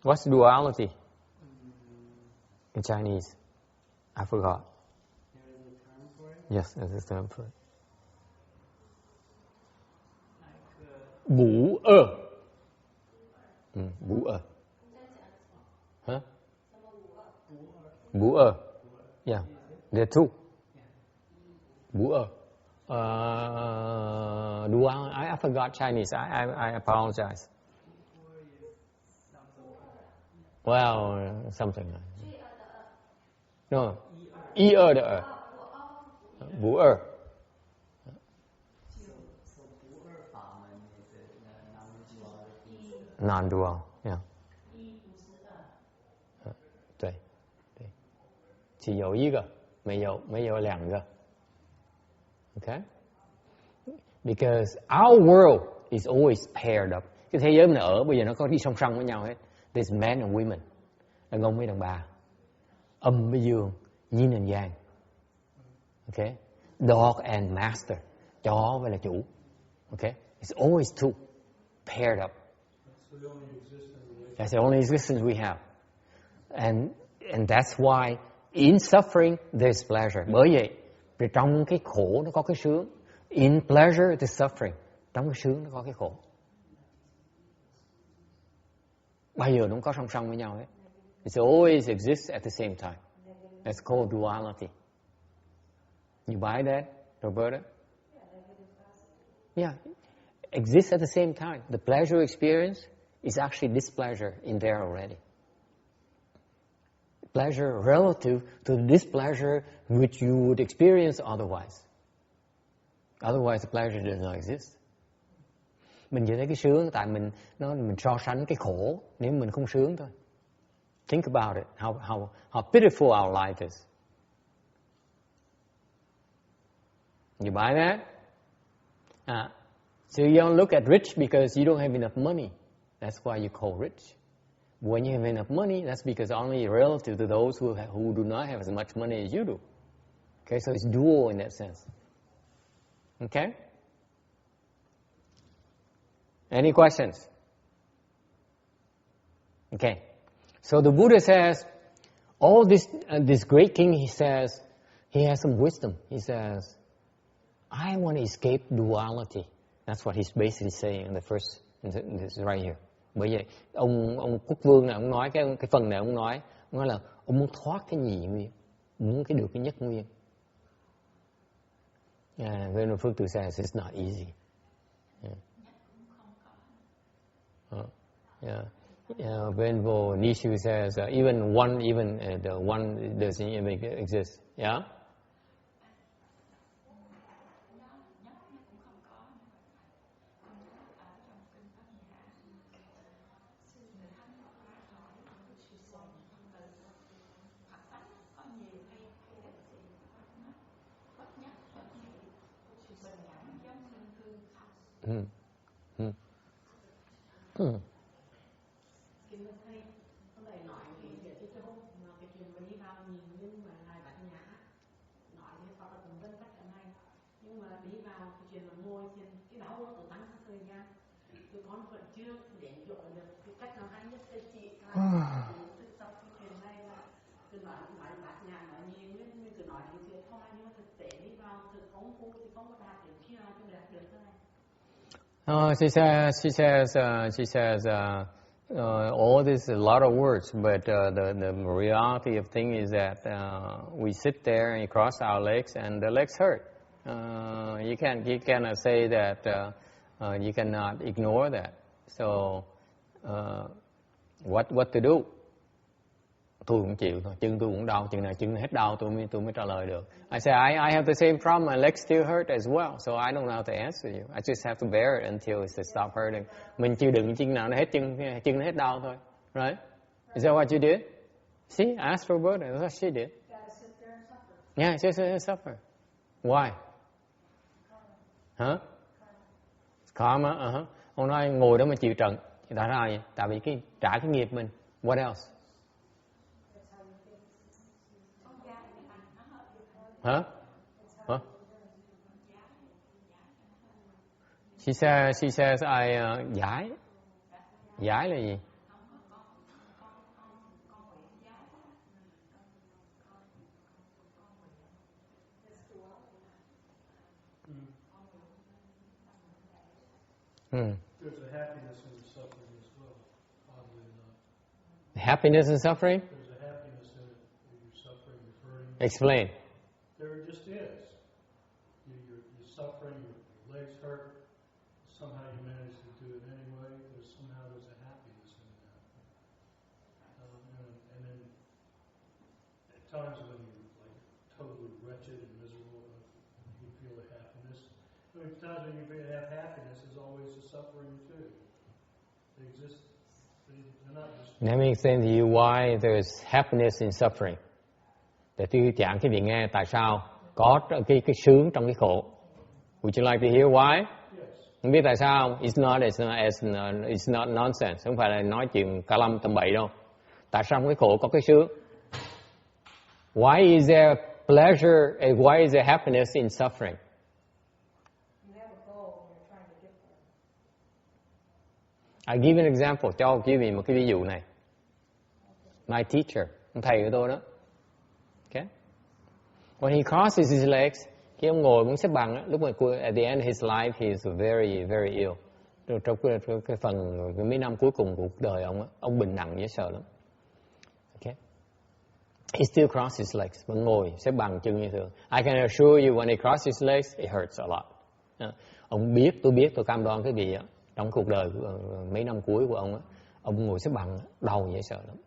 [SPEAKER 5] What's duality in Chinese? I forgot.
[SPEAKER 2] There is a term for it?
[SPEAKER 5] Yes, there's a term for it.
[SPEAKER 2] Like,
[SPEAKER 5] Bủ ơ. Bủ ơ. Huh? Bủ ơ. Yeah, there are two. Bủ ơ. Dual. I forgot Chinese. I apologize. Well, something like that. No, y ơ the ơ. Bủ ơ. Non-dual, yeah. 对，只有一个，没有两个。Okay? Because our world is always paired up. Cái thế giới mình ở bây giờ nó có đi song song với nhau hết. There's men and women. Đàn ông với đàn bà. Âm với dương, yin and yang. Okay? Dog and master. Chó với là chủ. Okay? It's always two, paired up. That's the only existence we have. And that's why in suffering there's pleasure. Bởi vậy, trong cái khổ nó có cái sướng. In pleasure there's suffering. Trong cái sướng nó có cái khổ. Bao giờ nó cũng có song song với nhau hết. It always exists at the same time. That's called duality. You buy that, Roberta? Yeah. Exists at the same time. The pleasure experience is actually displeasure in there already. Pleasure relative to the displeasure which you would experience otherwise. Otherwise the pleasure does not exist. Mình chỉ thấy cái sướng tại mình so sánh cái khổ nếu mình không sướng thôi. Think about it, how pitiful our life is. You buy that? So you don't look at rich because you don't have enough money. That's why you call rich. When you have enough money, that's because only relative to those who do not have as much money as you do. Okay, so it's dual in that sense. Okay? Any questions? Okay. So the Buddha says, all this great king, he says, he has some wisdom. He says, I want to escape duality. That's what he's basically saying in the first, this right here. Bởi vậy, ông quốc vương này, ông nói cái phần này, ông nói là ông muốn thoát cái nhị nguyên, muốn được cái nhất nguyên. When Phước Tử says it's not easy. When Nishu says even the one doesn't even exist. Yeah. She says, all this is a lot of words, but the reality of thing is that we sit there and cross our legs, and the legs hurt. You cannot say that. You cannot ignore that. So, what to do? Tôi cũng chịu thôi, chân tôi cũng đau, chừng nào chân hết đau tôi mới trả lời được. I say I have the same problem, my legs still hurt as well, so I don't know how to answer you. I just have to bear it until it stop hurting. Mình chịu đựng chân nào nó hết chân nó hết đau thôi, right? Is that what you did? See, ask Roberta, that's what she did. Yeah, she said suffer. Why? Huh? Karma, Ông nói ngồi đó mà chịu trận. Tại sao vậy? Tại vì trả cái nghiệp mình. What else? Huh? She says I giải là gì?
[SPEAKER 2] There's a happiness in suffering as well, oddly enough.
[SPEAKER 5] Happiness and suffering?
[SPEAKER 2] There's a happiness in it. You're suffering, you're hurting.
[SPEAKER 5] Explain.
[SPEAKER 2] There just is. You're suffering, your legs hurt. Somehow you manage to do it anyway. There's a happiness in that. And then at times when you're like totally wretched and miserable, you feel a happiness. I mean, times when you have happiness, there's always a suffering too. They exist. They're not just.
[SPEAKER 5] Let me explain to you why there's happiness in suffering. Để tôi giảng cái vị nghe tại sao có cái sướng trong cái khổ. Would you like to hear why?
[SPEAKER 2] Yes.
[SPEAKER 5] Không biết tại sao? It's not nonsense. Không phải là nói chuyện cả lâm tầm bậy đâu. Tại sao trong cái khổ có cái sướng? Why is there pleasure and why is there happiness in suffering?
[SPEAKER 3] You have a goal and you're trying to get there.
[SPEAKER 5] I give an example, cho quý vị một cái ví dụ này. My teacher, thầy của tôi đó. Okay. When he crosses his legs, khi ông ngồi muốn xếp bằng á, lúc mà at the end of his life he is very very ill. Trong cái mấy năm cuối cùng của cuộc đời ông bệnh nặng dễ sợ lắm. Okay. He still crosses his legs, vẫn ngồi xếp bằng chân như thường. I can assure you when he crosses his legs, it hurts a lot. Ông biết, tôi cam đoan cái gì á, trong cuộc đời mấy năm cuối của ông ngồi xếp bằng đau dễ sợ lắm.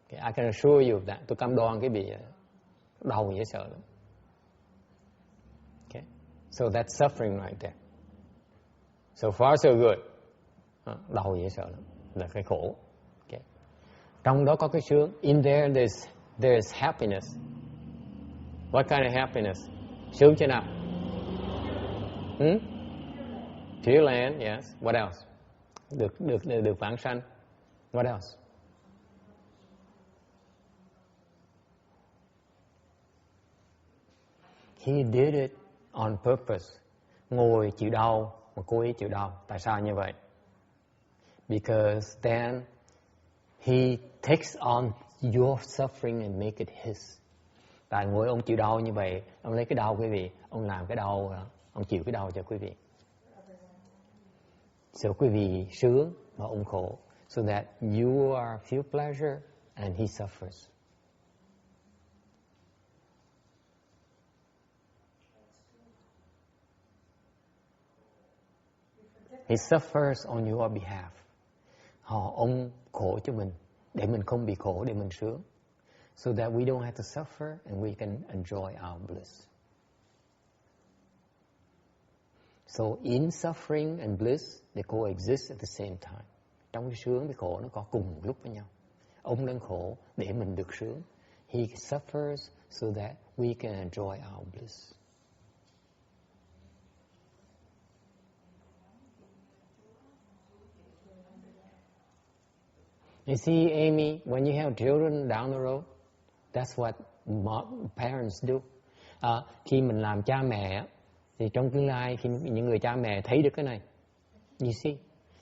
[SPEAKER 5] Okay. I can assure you of that. Tôi cam đoan cái gì đau dễ sợ lắm. Okay. So that's suffering right there. So far so good. Đau dễ sợ lắm, là cái khổ. Okay. Trong đó có cái sướng. In there there's happiness. What kind of happiness? Sướng chưa nào? Pure land, yes. What else? Được vãng sanh. What else? He did it on purpose. Ngồi chịu đau, mà cố ý chịu đau. Tại sao như vậy? Because then he takes on your suffering and make it his. Tại ngồi ông chịu đau như vậy, ông lấy cái đau quý vị, ông làm cái đau, ông chịu cái đau cho quý vị. So quý vị sướng mà ông khổ. So that you are feel pleasure and he suffers. He suffers on your behalf. Ông khổ cho mình, để mình không bị khổ, để mình sướng. So that we don't have to suffer and we can enjoy our bliss. So in suffering and bliss, they coexist at the same time. Trong cái sướng với khổ nó có cùng lúc với nhau. Ông đang khổ để mình được sướng. He suffers so that we can enjoy our bliss. You see, Amy, when you have children down the road, that's what parents do. Khi mình làm cha mẹ, thì trong tương lai, khi những người cha mẹ thấy được cái này, you see,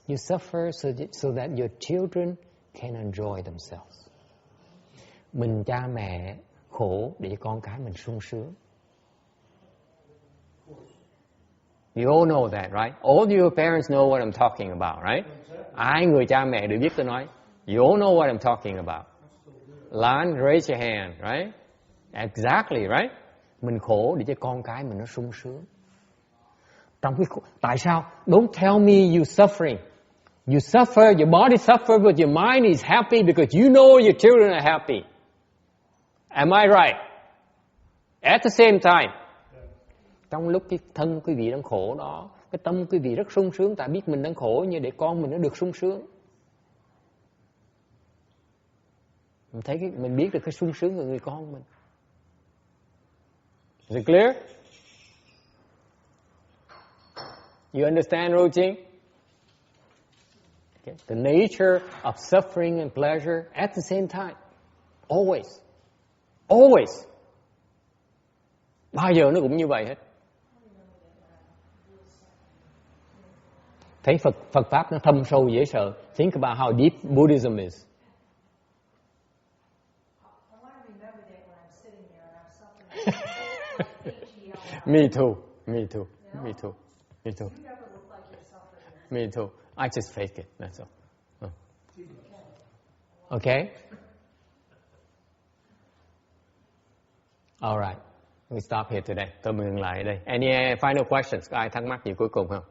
[SPEAKER 5] you suffer so that your children can enjoy themselves. Mình cha mẹ khổ để con cái mình sung sướng. You all know that, right? All your parents know what I'm talking about, right? Ai người cha mẹ đều biết tôi nói. You all know what I'm talking about. Lan, raise your hand, right? Exactly, right? Mình khổ để cho con cái mình nó sung sướng. Tại sao? Don't tell me you suffering. You suffer, your body suffers, but your mind is happy because you know your children are happy. Am I right? At the same time. Trong lúc cái thân quý vị đang khổ đó, cái tâm quý vị rất sung sướng, tại biết mình đang khổ như để con mình nó được sung sướng. Mình thấy mình biết được cái sung sướng của người con mình. Is it clear? You understand, Rojing? Okay. The nature of suffering and pleasure at the same time. Always. Always. Bao giờ nó cũng như vậy hết. Thấy Phật Pháp nó thâm sâu dễ sợ. Think about how deep Buddhism is. Me too. Me too. Me too. Me too. Me too. I just fake it. That's all. Okay. All right. We stop here today. Tôi ngừng lại ở đây. Any final questions? Có ai thắc mắc gì cuối cùng không?